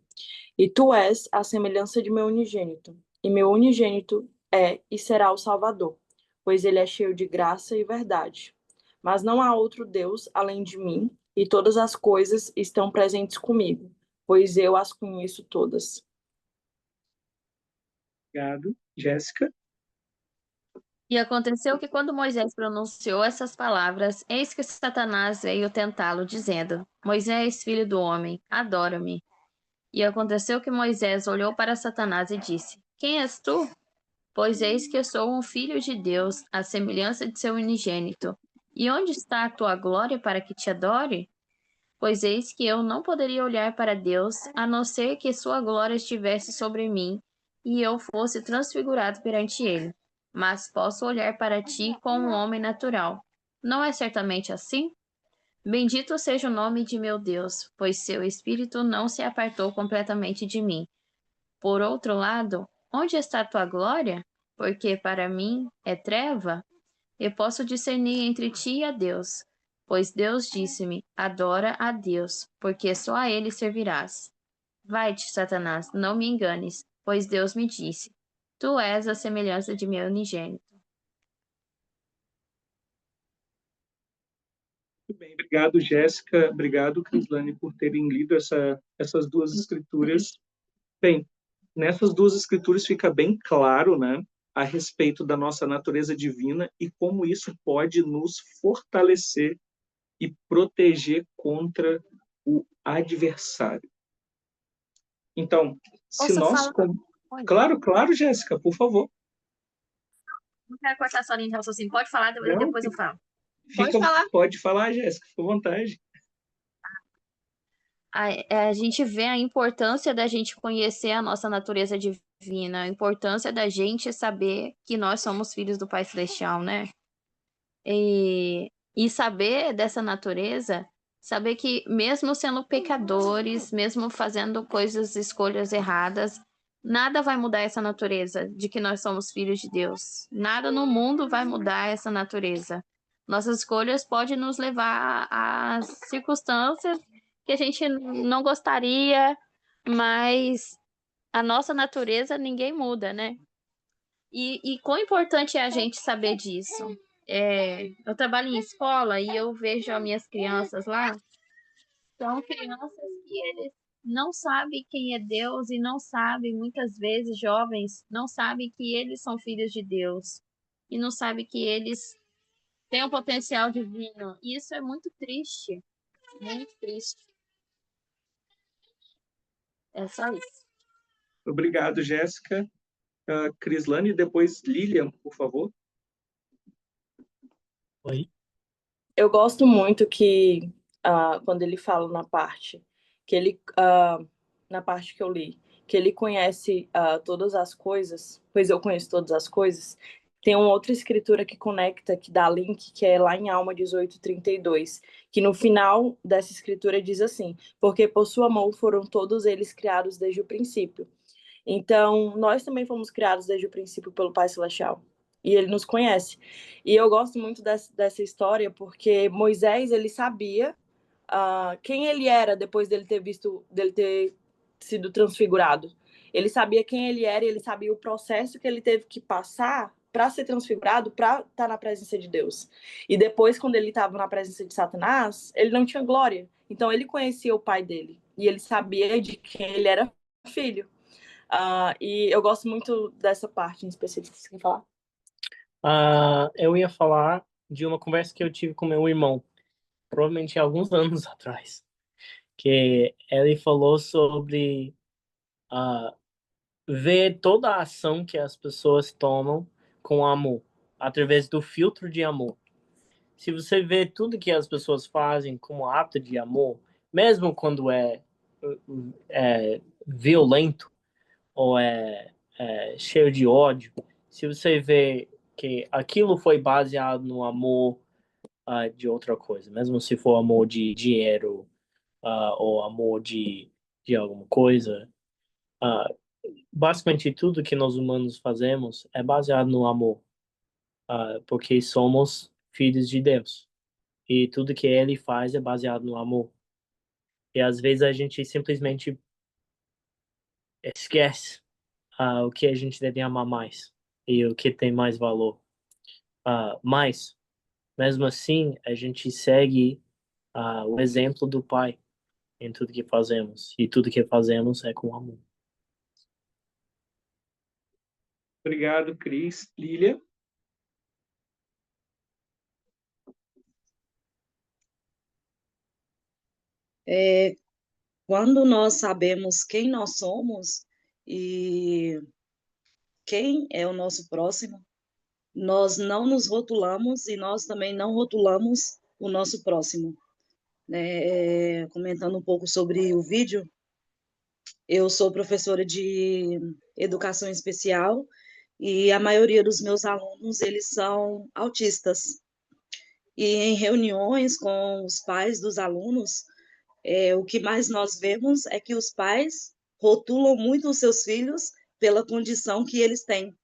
E tu és a semelhança de meu unigênito, e meu unigênito é e será o Salvador, pois ele é cheio de graça e verdade. Mas não há outro Deus além de mim, e todas as coisas estão presentes comigo, pois eu as conheço todas. Obrigado. Jéssica? E aconteceu que quando Moisés pronunciou essas palavras, eis que Satanás veio tentá-lo, dizendo: Moisés, filho do homem, adora-me. E aconteceu que Moisés olhou para Satanás e disse: Quem és tu? Pois eis que eu sou um filho de Deus, à semelhança de seu unigênito. E onde está a tua glória para que te adore? Pois eis que eu não poderia olhar para Deus, a não ser que sua glória estivesse sobre mim e eu fosse transfigurado perante ele. Mas posso olhar para ti como um homem natural. Não é certamente assim? Bendito seja o nome de meu Deus, pois seu espírito não se apartou completamente de mim. Por outro lado, onde está a tua glória? Porque para mim é treva. Eu posso discernir entre ti e a Deus, pois Deus disse-me: adora a Deus, porque só a ele servirás. Vai-te, Satanás, não me enganes, pois Deus me disse: tu és a semelhança de meu unigênito. Muito bem, obrigado, Jéssica. Obrigado, Crislane, por terem lido essas duas escrituras. Bem, nessas duas escrituras fica bem claro, né, a respeito da nossa natureza divina e como isso pode nos fortalecer e proteger contra o adversário. Então, se nós... Claro, claro, Jéssica, por favor. Não quero cortar sua linha de raciocínio. Pode falar, Não, depois eu falo. Pode falar, Jéssica, fica à vontade. A gente vê a importância da gente conhecer a nossa natureza divina, a importância da gente saber que nós somos filhos do Pai Celestial, né? E saber dessa natureza, saber que mesmo sendo pecadores, mesmo fazendo coisas, escolhas erradas, nada vai mudar essa natureza de que nós somos filhos de Deus. Nada no mundo vai mudar essa natureza. Nossas escolhas podem nos levar a circunstâncias que a gente não gostaria, mas a nossa natureza ninguém muda, né? E quão importante é a gente saber disso? Eu trabalho em escola e eu vejo as minhas crianças lá, são crianças que eles não sabem quem é Deus e não sabem, muitas vezes, jovens, não sabem que eles são filhos de Deus e não sabem que eles têm um potencial divino. E isso é muito triste, muito triste. É só isso. Obrigado, Jéssica. Crislane, depois Lilian, por favor. Oi. Eu gosto muito que quando ele fala na parte que ele na parte que eu li, que ele conhece todas as coisas, pois eu conheço todas as coisas. Tem uma outra escritura que conecta, que dá link, que é lá em Alma 18:32, que no final dessa escritura diz assim: porque por sua mão foram todos eles criados desde o princípio. Então, nós também fomos criados desde o princípio pelo Pai Celestial. E ele nos conhece. E eu gosto muito dessa história porque Moisés, ele sabia quem ele era depois dele ter sido transfigurado. Ele sabia quem ele era e ele sabia o processo que ele teve que passar para ser transfigurado, para estar na presença de Deus. E depois, quando ele estava na presença de Satanás, ele não tinha glória. Então, ele conhecia o pai dele. E ele sabia de quem ele era filho. E eu gosto muito dessa parte em específico. Você quer falar? Eu ia falar de uma conversa que eu tive com meu irmão, provavelmente há alguns anos atrás, que ele falou sobre ver toda a ação que as pessoas tomam com amor, através do filtro de amor. Se você vê tudo que as pessoas fazem como ato de amor, mesmo quando é violento ou é cheio de ódio, se você vê que aquilo foi baseado no amor de outra coisa, mesmo se for amor de dinheiro ou amor de alguma coisa, basicamente tudo que nós humanos fazemos é baseado no amor, porque somos filhos de Deus e tudo que Ele faz é baseado no amor. E às vezes a gente simplesmente esquece o que a gente deve amar mais e o que tem mais valor. Mas, mesmo assim, a gente segue o exemplo do Pai em tudo que fazemos. E tudo que fazemos é com amor. Obrigado, Cris. Lilian? Quando nós sabemos quem nós somos e quem é o nosso próximo, nós não nos rotulamos e nós também não rotulamos o nosso próximo. Comentando um pouco sobre o vídeo, eu sou professora de educação especial e a maioria dos meus alunos, eles são autistas. E em reuniões com os pais dos alunos, o que mais nós vemos é que os pais rotulam muito os seus filhos pela condição que eles têm.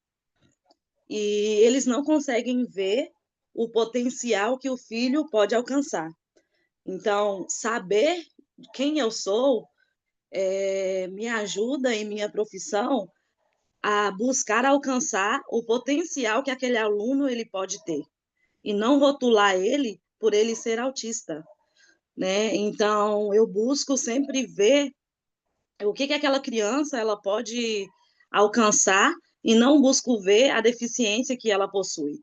E eles não conseguem ver o potencial que o filho pode alcançar. Então, saber quem eu sou me ajuda em minha profissão a buscar alcançar o potencial que aquele aluno ele pode ter. E não rotular ele por ele ser autista. Então, eu busco sempre ver o que aquela criança ela pode alcançar e não busco ver a deficiência que ela possui.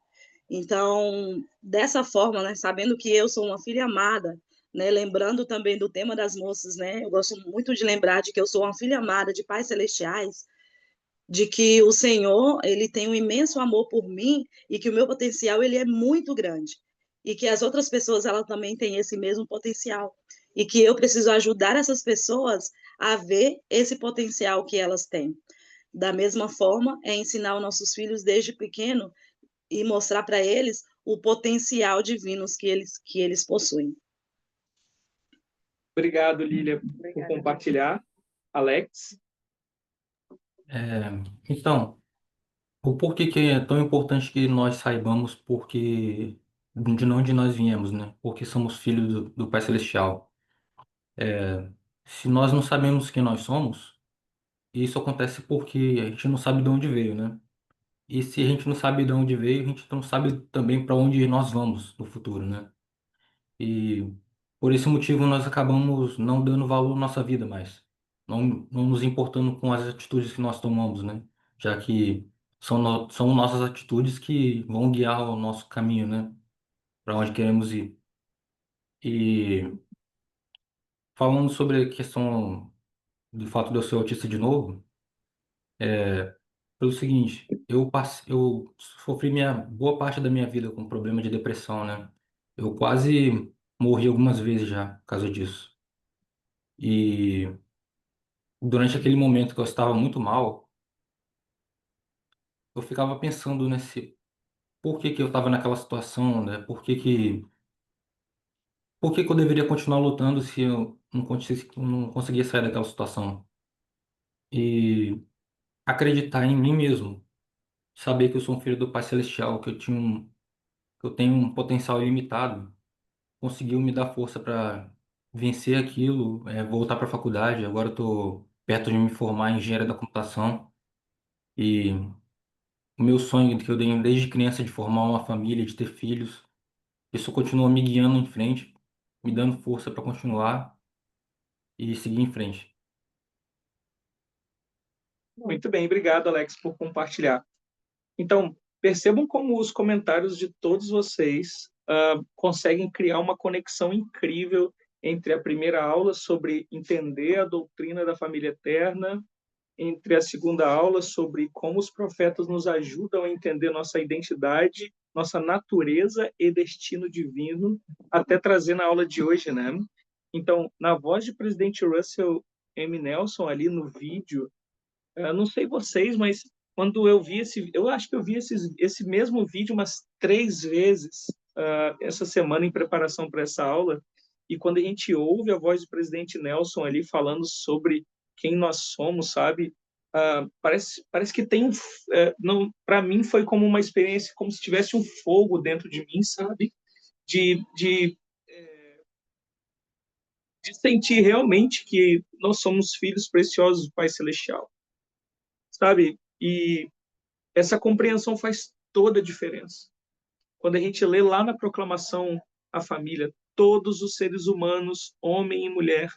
Então, dessa forma, sabendo que eu sou uma filha amada, lembrando também do tema das moças, eu gosto muito de lembrar de que eu sou uma filha amada de pais celestiais, de que o Senhor, ele tem um imenso amor por mim e que o meu potencial, ele é muito grande. E que as outras pessoas, elas também têm esse mesmo potencial. E que eu preciso ajudar essas pessoas a ver esse potencial que elas têm. Da mesma forma, é ensinar os nossos filhos desde pequeno e mostrar para eles o potencial divino que eles possuem. Obrigado, Lília, por compartilhar. Alex? Então, o porquê que é tão importante que nós saibamos de onde nós viemos, né? Porque somos filhos do Pai Celestial. Se nós não sabemos quem nós somos, isso acontece porque a gente não sabe de onde veio, né? E se a gente não sabe de onde veio, a gente não sabe também para onde nós vamos no futuro, né? E por esse motivo nós acabamos não dando valor à nossa vida mais, não nos importando com as atitudes que nós tomamos, né? Já que são nossas atitudes que vão guiar o nosso caminho, né? Para onde queremos ir. E falando sobre a questão do fato de eu ser autista de novo, pelo seguinte, eu sofri minha boa parte da minha vida com problema de depressão, né? Eu quase morri algumas vezes já por causa disso. E durante aquele momento que eu estava muito mal, eu ficava pensando nesse por que que eu estava naquela situação, né? Por que que eu deveria continuar lutando se eu não conseguia sair daquela situação? E acreditar em mim mesmo, saber que eu sou um filho do Pai Celestial, que eu tenho um potencial ilimitado, conseguiu me dar força para vencer aquilo, voltar para a faculdade. Agora eu estou perto de me formar em engenharia da computação e o meu sonho que eu tenho desde criança de formar uma família, de ter filhos, isso continua me guiando em frente, me dando força para continuar e seguir em frente. Muito bem, obrigado, Alex, por compartilhar. Então, percebam como os comentários de todos vocês conseguem criar uma conexão incrível entre a primeira aula sobre entender a doutrina da família eterna, entre a segunda aula sobre como os profetas nos ajudam a entender nossa identidade, nossa natureza e destino divino, até trazer na aula de hoje, né? Então, na voz de presidente Russell M. Nelson ali no vídeo, eu não sei vocês, mas quando eu vi eu acho que eu vi esse mesmo vídeo umas 3 vezes essa semana em preparação para essa aula. E quando a gente ouve a voz do presidente Nelson ali falando sobre quem nós somos, sabe? Parece que tem não, para mim foi como uma experiência, como se tivesse um fogo dentro de mim, sabe? De, de, de sentir realmente que nós somos filhos preciosos do Pai Celestial, sabe? E essa compreensão faz toda a diferença. Quando a gente lê lá na proclamação a família, todos os seres humanos, homem e mulher,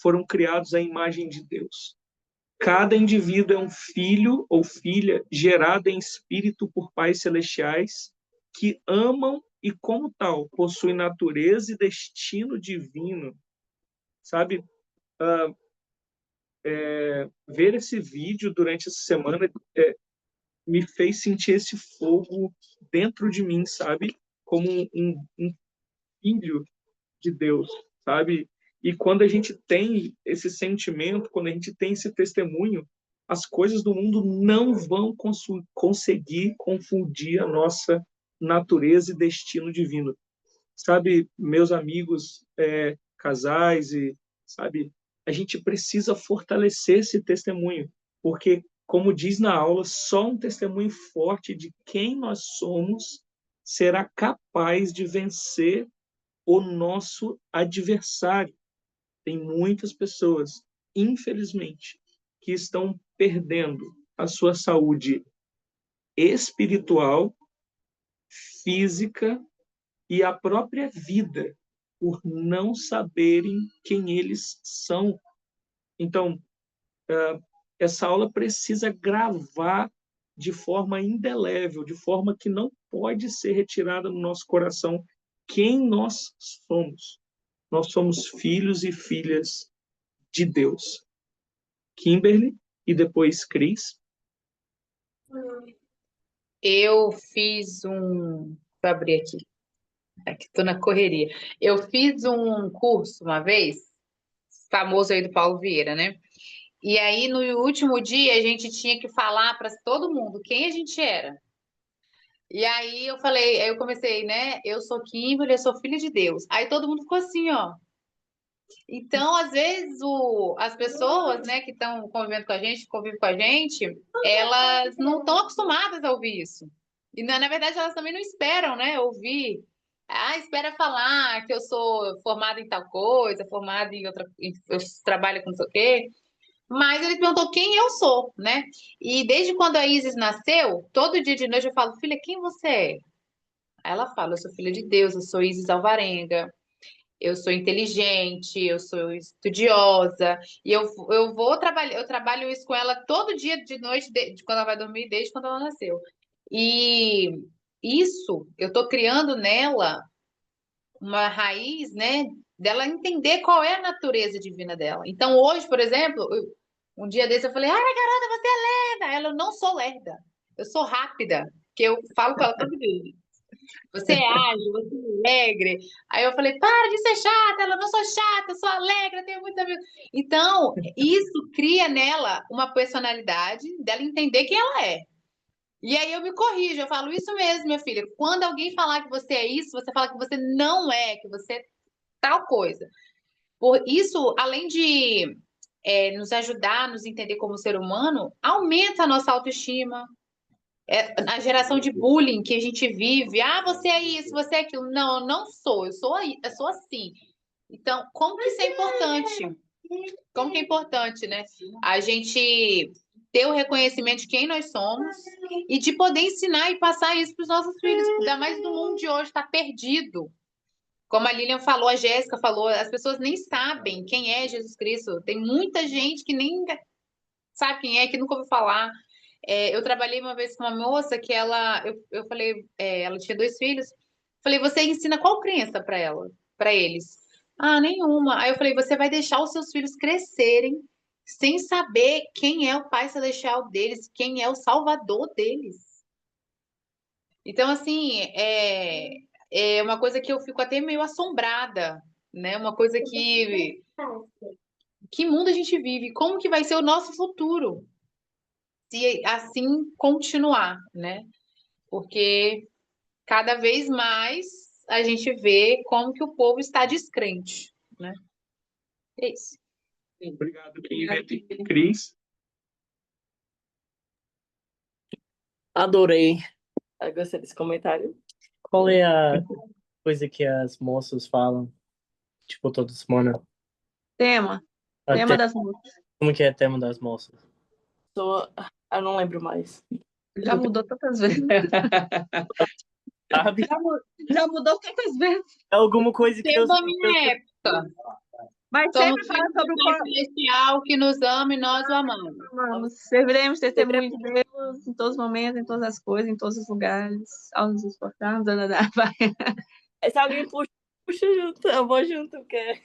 foram criados à imagem de Deus. Cada indivíduo é um filho ou filha gerado em espírito por pais celestiais que amam e, como tal, possuem natureza e destino divino. Sabe? Ver esse vídeo durante essa semana me fez sentir esse fogo dentro de mim, sabe? Como um filho de Deus, sabe? E quando a gente tem esse sentimento, quando a gente tem esse testemunho, as coisas do mundo não vão conseguir confundir a nossa natureza e destino divino. Sabe, meus amigos, casais, e sabe, a gente precisa fortalecer esse testemunho, porque, como diz na aula, só um testemunho forte de quem nós somos será capaz de vencer o nosso adversário. Tem muitas pessoas, infelizmente, que estão perdendo a sua saúde espiritual, física e a própria vida por não saberem quem eles são. Então, essa aula precisa gravar de forma indelével, de forma que não pode ser retirada do nosso coração quem nós somos. Nós somos filhos e filhas de Deus. Kimberly e depois Cris. Eu fiz um. Vou abrir aqui. Aqui estou na correria. Eu fiz um curso uma vez, famoso aí do Paulo Vieira, né? E aí, no último dia, a gente tinha que falar para todo mundo quem a gente era. E aí eu falei, aí eu comecei, né? Eu sou Kimberly, eu sou filha de Deus. Aí todo mundo ficou assim, ó. Então, às vezes, as pessoas, né, que estão convivendo com a gente, convivem com a gente, elas não estão acostumadas a ouvir isso. E, na verdade, elas também não esperam, né, ouvir. Ah, espera falar que eu sou formada em tal coisa, formada em outra, eu trabalho com não sei o quê. Mas ele perguntou quem eu sou, né? E desde quando a Isis nasceu, todo dia de noite eu falo, filha, quem você é? Aí ela fala, eu sou filha de Deus, eu sou Isis Alvarenga, eu sou inteligente, eu sou estudiosa, e eu vou trabalhar, eu trabalho isso com ela todo dia de noite, de quando ela vai dormir, desde quando ela nasceu. E isso, eu tô criando nela uma raiz, né, dela entender qual é a natureza divina dela. Então, hoje, por exemplo, um dia desse eu falei, ai, garota, você é lerda. Ela, eu não sou lerda, eu sou rápida, que eu falo com ela todo dia. Você é ágil, você é alegre. Aí eu falei, para de ser chata. Ela, não sou chata, sou alegre, tenho muita amigos. Então, isso cria nela uma personalidade dela entender quem ela é. E aí eu me corrijo, eu falo isso mesmo, minha filha. Quando alguém falar que você é isso, você fala que você não é, que você é tal coisa. Por isso, além de nos ajudar a nos entender como ser humano, aumenta a nossa autoestima, a geração de bullying que a gente vive. Ah, você é isso, você é aquilo. Não, eu não sou. Eu sou assim. Então, como que isso é importante? Como que é importante, né? A gente ter o reconhecimento de quem nós somos e de poder ensinar e passar isso para os nossos filhos. Ainda mais no mundo de hoje, está perdido. Como a Lilian falou, a Jéssica falou, as pessoas nem sabem quem é Jesus Cristo. Tem muita gente que nem sabe quem é, que nunca ouviu falar. Eu trabalhei uma vez com uma moça que eu falei, ela tinha 2 filhos. Falei, você ensina qual crença para ela, para eles? Ah, nenhuma. Aí eu falei, você vai deixar os seus filhos crescerem sem saber quem é o Pai Celestial deles, quem é o Salvador deles. Então, assim, é uma coisa que eu fico até meio assombrada, né? Uma coisa que mundo a gente vive? Como que vai ser o nosso futuro? Se assim continuar, né? Porque cada vez mais a gente vê como que o povo está descrente, né? É isso. Obrigado, Kimberly. Cris? Adorei. Eu gostei desse comentário. Qual é a coisa que as moças falam, tipo, toda semana? Tema das músicas. Como que é o tema das moças? Eu não lembro mais. Já mudou tantas vezes. Sabe? Já mudou tantas vezes. É alguma coisa que eu... Da minha época. Mas Somos sempre fala sobre o Pai Celestial que nos ama e nós o amamos. serviremos testemunho de Deus em todos os momentos, em todas as coisas, em todos os lugares, ao nos esforçarmos. Vai. Se alguém puxa junto, eu vou junto, porque...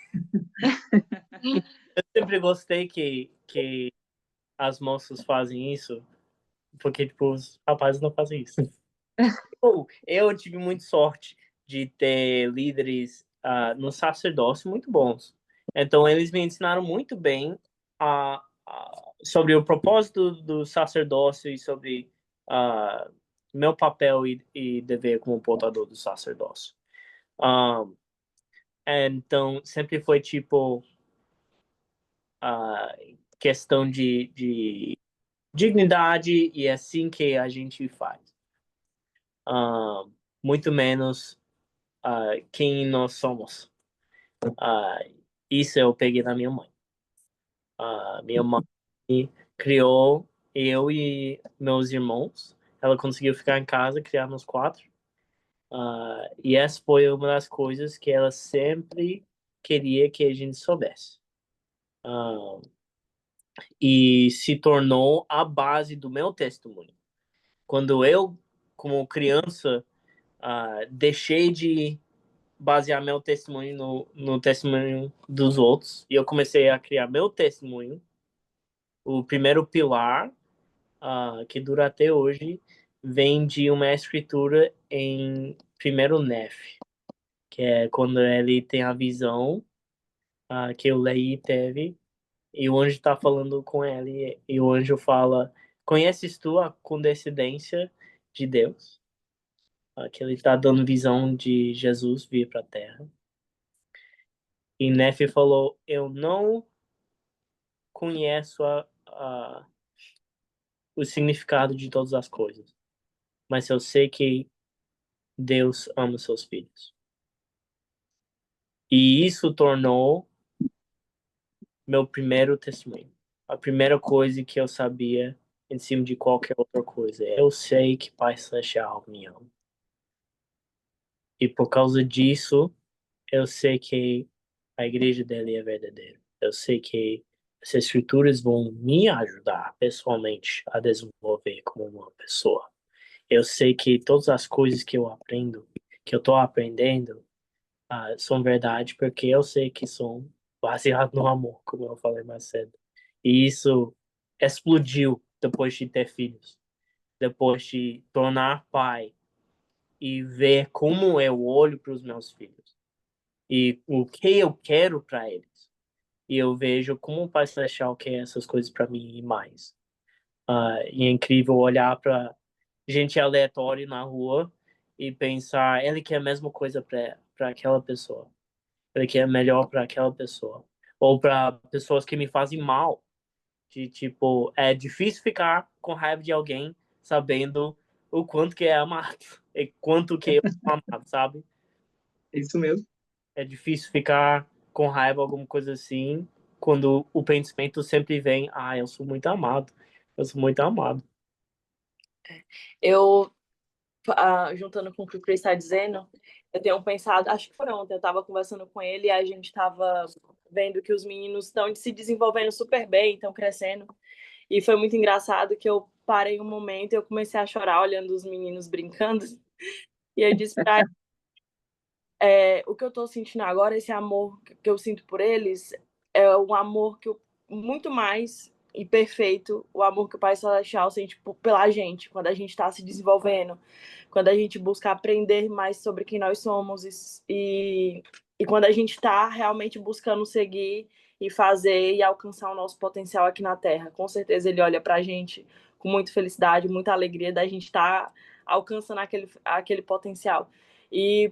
Eu sempre gostei que as moças fazem isso, porque, tipo, os rapazes não fazem isso. Eu tive muita sorte de ter líderes no sacerdócio muito bons. Então, eles me ensinaram muito bem sobre o propósito do sacerdócio e sobre meu papel e dever como portador do sacerdócio. Então, sempre foi, tipo, questão de dignidade, e é assim que a gente faz. Muito menos quem nós somos. Isso eu peguei da minha mãe. Minha mãe criou eu e meus irmãos. Ela conseguiu ficar em casa, criar nos 4. E essa foi uma das coisas que ela sempre queria que a gente soubesse. E se tornou a base do meu testemunho. Quando eu, como criança, deixei de basear meu testemunho no testemunho dos outros, e eu comecei a criar meu testemunho, o primeiro pilar que dura até hoje, vem de uma escritura em primeiro Nef, que é quando ele tem a visão que o Lei teve, e o anjo está falando com ele, e o anjo fala: conheces tu a condescendência de Deus? Que ele está dando visão de Jesus vir para a Terra. E Nefe falou: eu não conheço o significado de todas as coisas, mas eu sei que Deus ama seus filhos. E isso tornou meu primeiro testemunho. A primeira coisa que eu sabia em cima de qualquer outra coisa. Eu sei que Pai Celestial me ama. E por causa disso, eu sei que a igreja dele é verdadeira. Eu sei que as escrituras vão me ajudar pessoalmente a desenvolver como uma pessoa. Eu sei que todas as coisas que eu aprendo, que eu estou aprendendo, são verdade, porque eu sei que são baseadas no amor, como eu falei mais cedo. E isso explodiu depois de ter filhos, depois de tornar pai e ver como eu olho para os meus filhos e o que eu quero para eles. E eu vejo como o Pai Celestial quer essas coisas para mim e mais. E é incrível olhar para gente aleatória na rua e pensar, ele quer a mesma coisa para aquela pessoa. Ele quer melhor para aquela pessoa. Ou para pessoas que me fazem mal. De tipo, é difícil ficar com raiva de alguém sabendo o quanto que é amado. E quanto que eu sou amado, sabe? É isso mesmo. É difícil ficar com raiva, alguma coisa assim, quando o pensamento sempre vem, eu sou muito amado. Eu sou muito amado. Eu, juntando com o que o Chris está dizendo, eu tenho pensado, acho que foi ontem, eu estava conversando com ele e a gente estava vendo que os meninos estão se desenvolvendo super bem, estão crescendo. E foi muito engraçado que eu parei um momento e eu comecei a chorar olhando os meninos brincando. E eu disse para o que eu estou sentindo agora, esse amor que eu sinto por eles, é um amor que eu, muito mais e perfeito, o amor que o Pai Celestial sente pela gente, quando a gente está se desenvolvendo, quando a gente busca aprender mais sobre quem nós somos e quando a gente está realmente buscando seguir e fazer e alcançar o nosso potencial aqui na Terra. Com certeza ele olha para a gente com muita felicidade, muita alegria da gente estar alcançando aquele potencial. E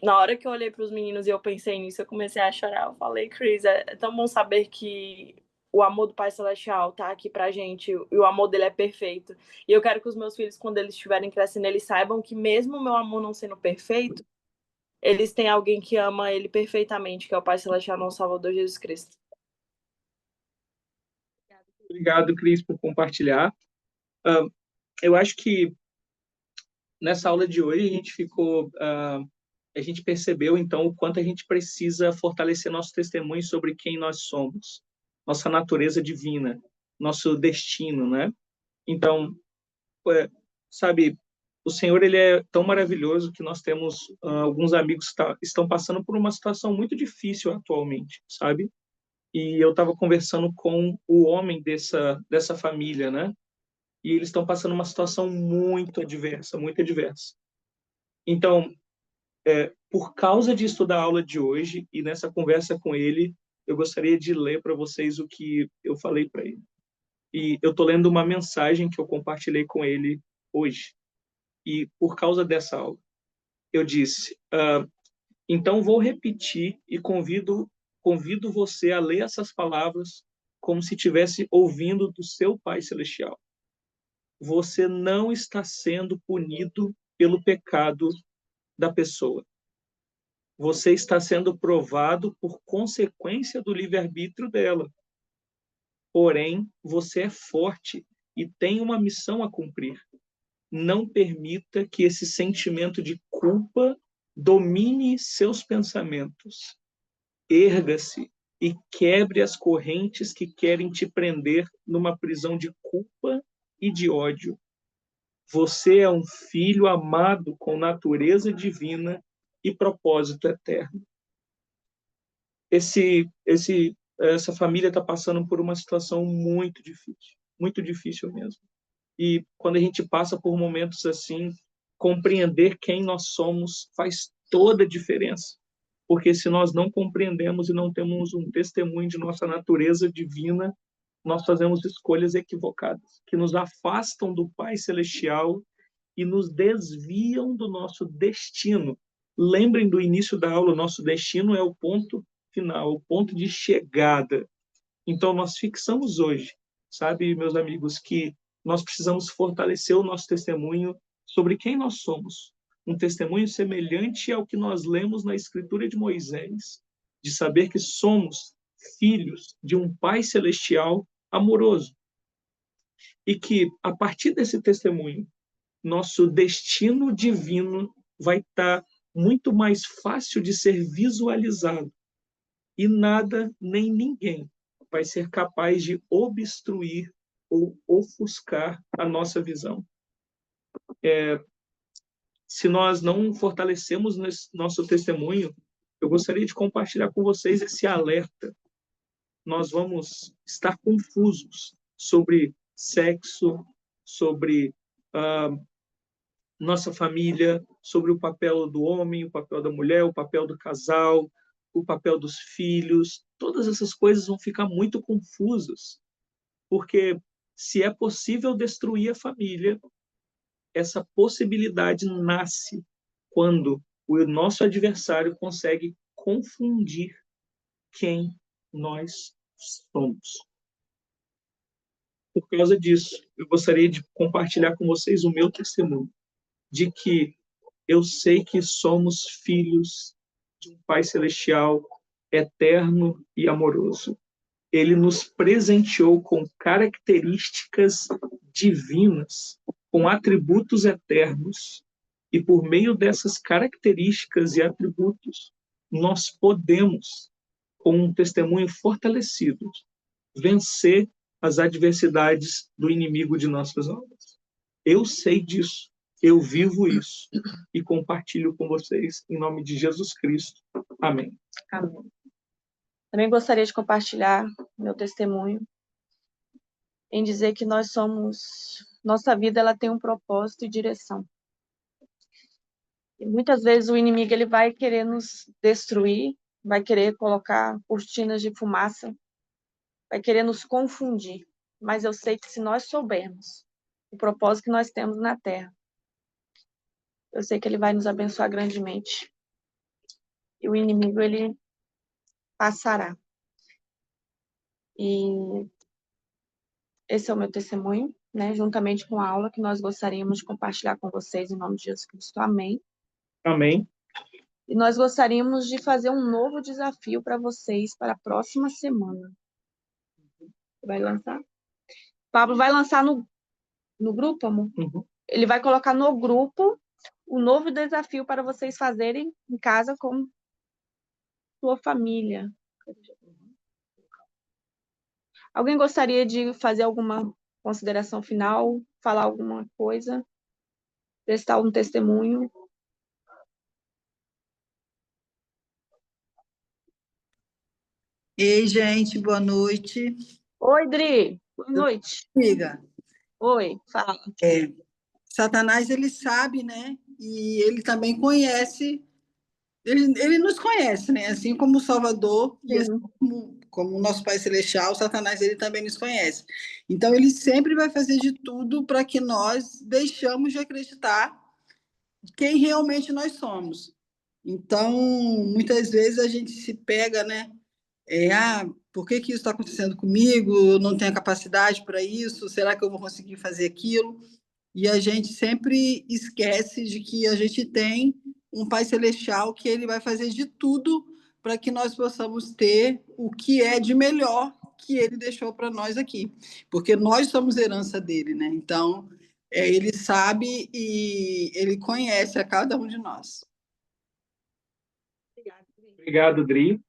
na hora que eu olhei para os meninos e eu pensei nisso, eu comecei a chorar. Eu falei, Chris, é tão bom saber que o amor do Pai Celestial tá aqui pra gente e o amor dele é perfeito. E eu quero que os meus filhos, quando eles estiverem crescendo, eles saibam que mesmo o meu amor não sendo perfeito, eles têm alguém que ama ele perfeitamente, que é o Pai Celestial, nosso Salvador Jesus Cristo. Obrigado, Cris, por compartilhar. Eu acho que nessa aula de hoje a gente percebeu, então, o quanto a gente precisa fortalecer nosso testemunho sobre quem nós somos, nossa natureza divina, nosso destino, né? Então, sabe, o Senhor, ele é tão maravilhoso que nós temos alguns amigos que estão passando por uma situação muito difícil atualmente, sabe? E eu estava conversando com o homem dessa família, né? E eles estão passando uma situação muito adversa, muito adversa. Então, por causa disso da aula de hoje e nessa conversa com ele, eu gostaria de ler para vocês o que eu falei para ele. E eu estou lendo uma mensagem que eu compartilhei com ele hoje. E por causa dessa aula, eu disse: então vou repetir e convido você a ler essas palavras como se estivesse ouvindo do seu Pai Celestial. Você não está sendo punido pelo pecado da pessoa. Você está sendo provado por consequência do livre-arbítrio dela. Porém, você é forte e tem uma missão a cumprir. Não permita que esse sentimento de culpa domine seus pensamentos. Erga-se e quebre as correntes que querem te prender numa prisão de culpa e de ódio. Você é um filho amado com natureza divina e propósito eterno. Essa família está passando por uma situação muito difícil. muito difícil mesmo. E quando a gente passa por momentos assim, compreender quem nós somos faz toda a diferença. Porque se nós não compreendemos e não temos um testemunho de nossa natureza divina, nós fazemos escolhas equivocadas, que nos afastam do Pai Celestial e nos desviam do nosso destino. Lembrem do início da aula, o nosso destino é o ponto final, o ponto de chegada. Então, nós fixamos hoje, sabe, meus amigos, que nós precisamos fortalecer o nosso testemunho sobre quem nós somos. Um testemunho semelhante ao que nós lemos na Escritura de Moisés, de saber que somos filhos de um Pai Celestial amoroso. E que, a partir desse testemunho, nosso destino divino vai estar muito mais fácil de ser visualizado. E nada, nem ninguém vai ser capaz de obstruir ou ofuscar a nossa visão. Se nós não fortalecemos nosso testemunho, eu gostaria de compartilhar com vocês esse alerta. Nós vamos estar confusos sobre sexo, sobre nossa família, sobre o papel do homem, o papel da mulher, o papel do casal, o papel dos filhos. Todas essas coisas vão ficar muito confusas, porque se é possível destruir a família, essa possibilidade nasce quando o nosso adversário consegue confundir quem nós somos. Por causa disso, eu gostaria de compartilhar com vocês o meu testemunho, de que eu sei que somos filhos de um Pai Celestial eterno e amoroso. Ele nos presenteou com características divinas, com atributos eternos. E por meio dessas características e atributos, nós podemos, com um testemunho fortalecido, vencer as adversidades do inimigo de nossas almas. Eu sei disso, eu vivo isso e compartilho com vocês em nome de Jesus Cristo. Amém. Amém. Também gostaria de compartilhar meu testemunho em dizer que nossa vida ela tem um propósito e direção. E muitas vezes o inimigo ele vai querer nos destruir, vai querer colocar cortinas de fumaça, vai querer nos confundir. Mas eu sei que se nós soubermos o propósito que nós temos na Terra, eu sei que ele vai nos abençoar grandemente. E o inimigo, ele passará. E esse é o meu testemunho, né? Juntamente com a aula que nós gostaríamos de compartilhar com vocês em nome de Jesus Cristo. Amém. Amém. E nós gostaríamos de fazer um novo desafio para vocês para a próxima semana. Vai lançar? Pablo vai lançar no grupo, amor? Uhum. Ele vai colocar no grupo o novo desafio para vocês fazerem em casa com sua família. Alguém gostaria de fazer alguma consideração final, falar alguma coisa, prestar um testemunho? Ei, gente, boa noite. Oi, Dri. Boa noite. Amiga, Oi, fala. Satanás, ele sabe, né? E ele também conhece, ele nos conhece, né? Assim como o Salvador, e assim como o nosso Pai Celestial, o Satanás, ele também nos conhece. Então, ele sempre vai fazer de tudo para que nós deixamos de acreditar quem realmente nós somos. Então, muitas vezes a gente se pega, né? Por que isso está acontecendo comigo? Eu não tenho a capacidade para isso? Será que eu vou conseguir fazer aquilo? E a gente sempre esquece de que a gente tem um Pai Celestial que ele vai fazer de tudo para que nós possamos ter o que é de melhor que ele deixou para nós aqui. Porque nós somos herança dele, né? Então, ele sabe e ele conhece a cada um de nós. Obrigado, Dri.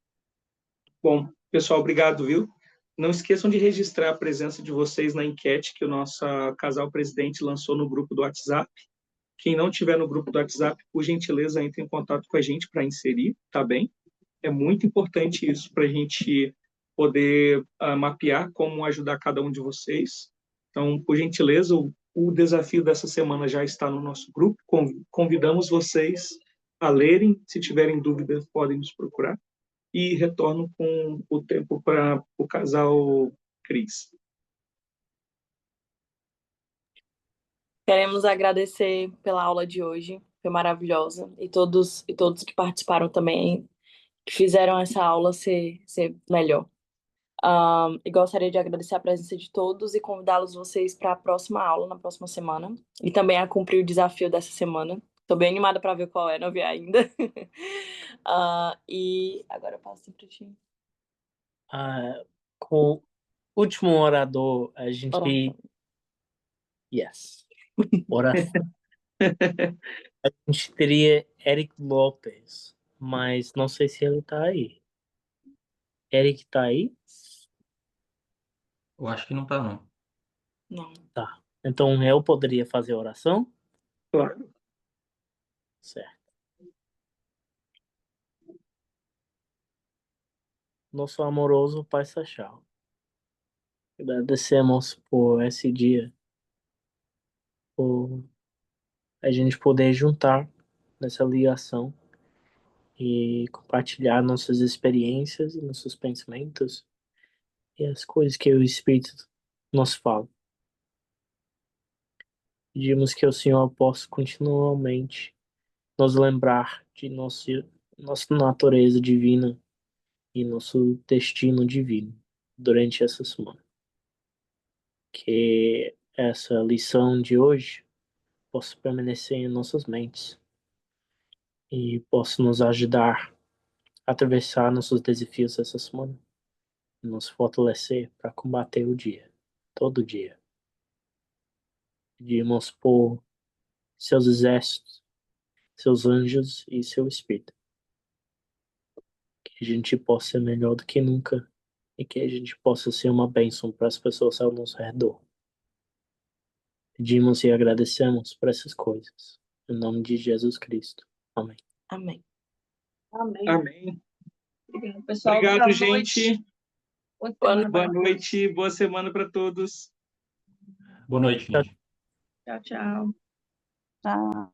Bom, pessoal, obrigado, viu? Não esqueçam de registrar a presença de vocês na enquete que o nosso casal presidente lançou no grupo do WhatsApp. Quem não tiver no grupo do WhatsApp, por gentileza, entre em contato com a gente para inserir, tá bem? É muito importante isso para a gente poder mapear como ajudar cada um de vocês. Então, por gentileza, o desafio dessa semana já está no nosso grupo. Convidamos vocês a lerem. Se tiverem dúvidas, podem nos procurar. E retorno com o tempo para o casal Cris. Queremos agradecer pela aula de hoje, foi maravilhosa, e todos que participaram também, que fizeram essa aula ser melhor. E gostaria de agradecer a presença de todos e convidá-los vocês para a próxima aula, na próxima semana, e também a cumprir o desafio dessa semana. Estou bem animada para ver qual é, não vi ainda. E agora eu passo para ti. Com o último orador, a gente... Oração. Yes. Oração. A gente teria Eric Lopes, mas não sei se ele tá aí. Eric tá aí? Eu acho que não tá, não. Não. Tá. Então eu poderia fazer a oração? Claro. Certo. Nosso amoroso Pai Sachal, agradecemos por esse dia, por a gente poder juntar nessa ligação e compartilhar nossas experiências e nossos pensamentos e as coisas que o Espírito nos fala. Pedimos que o Senhor possa continuamente nos lembrar de nossa natureza divina e nosso destino divino durante essa semana. Que essa lição de hoje possa permanecer em nossas mentes e possa nos ajudar a atravessar nossos desafios essa semana e nos fortalecer para combater o dia, todo dia. Pedimos por seus exércitos, seus anjos e seu Espírito. Que a gente possa ser melhor do que nunca e que a gente possa ser uma bênção para as pessoas ao nosso redor. Pedimos e agradecemos por essas coisas. Em nome de Jesus Cristo. Amém. Amém. Amém. Amém. Obrigado, pessoal. Obrigado, Boa gente. noite. Boa Noite. Boa semana para todos. Boa noite, gente. Tchau, tchau. Tá.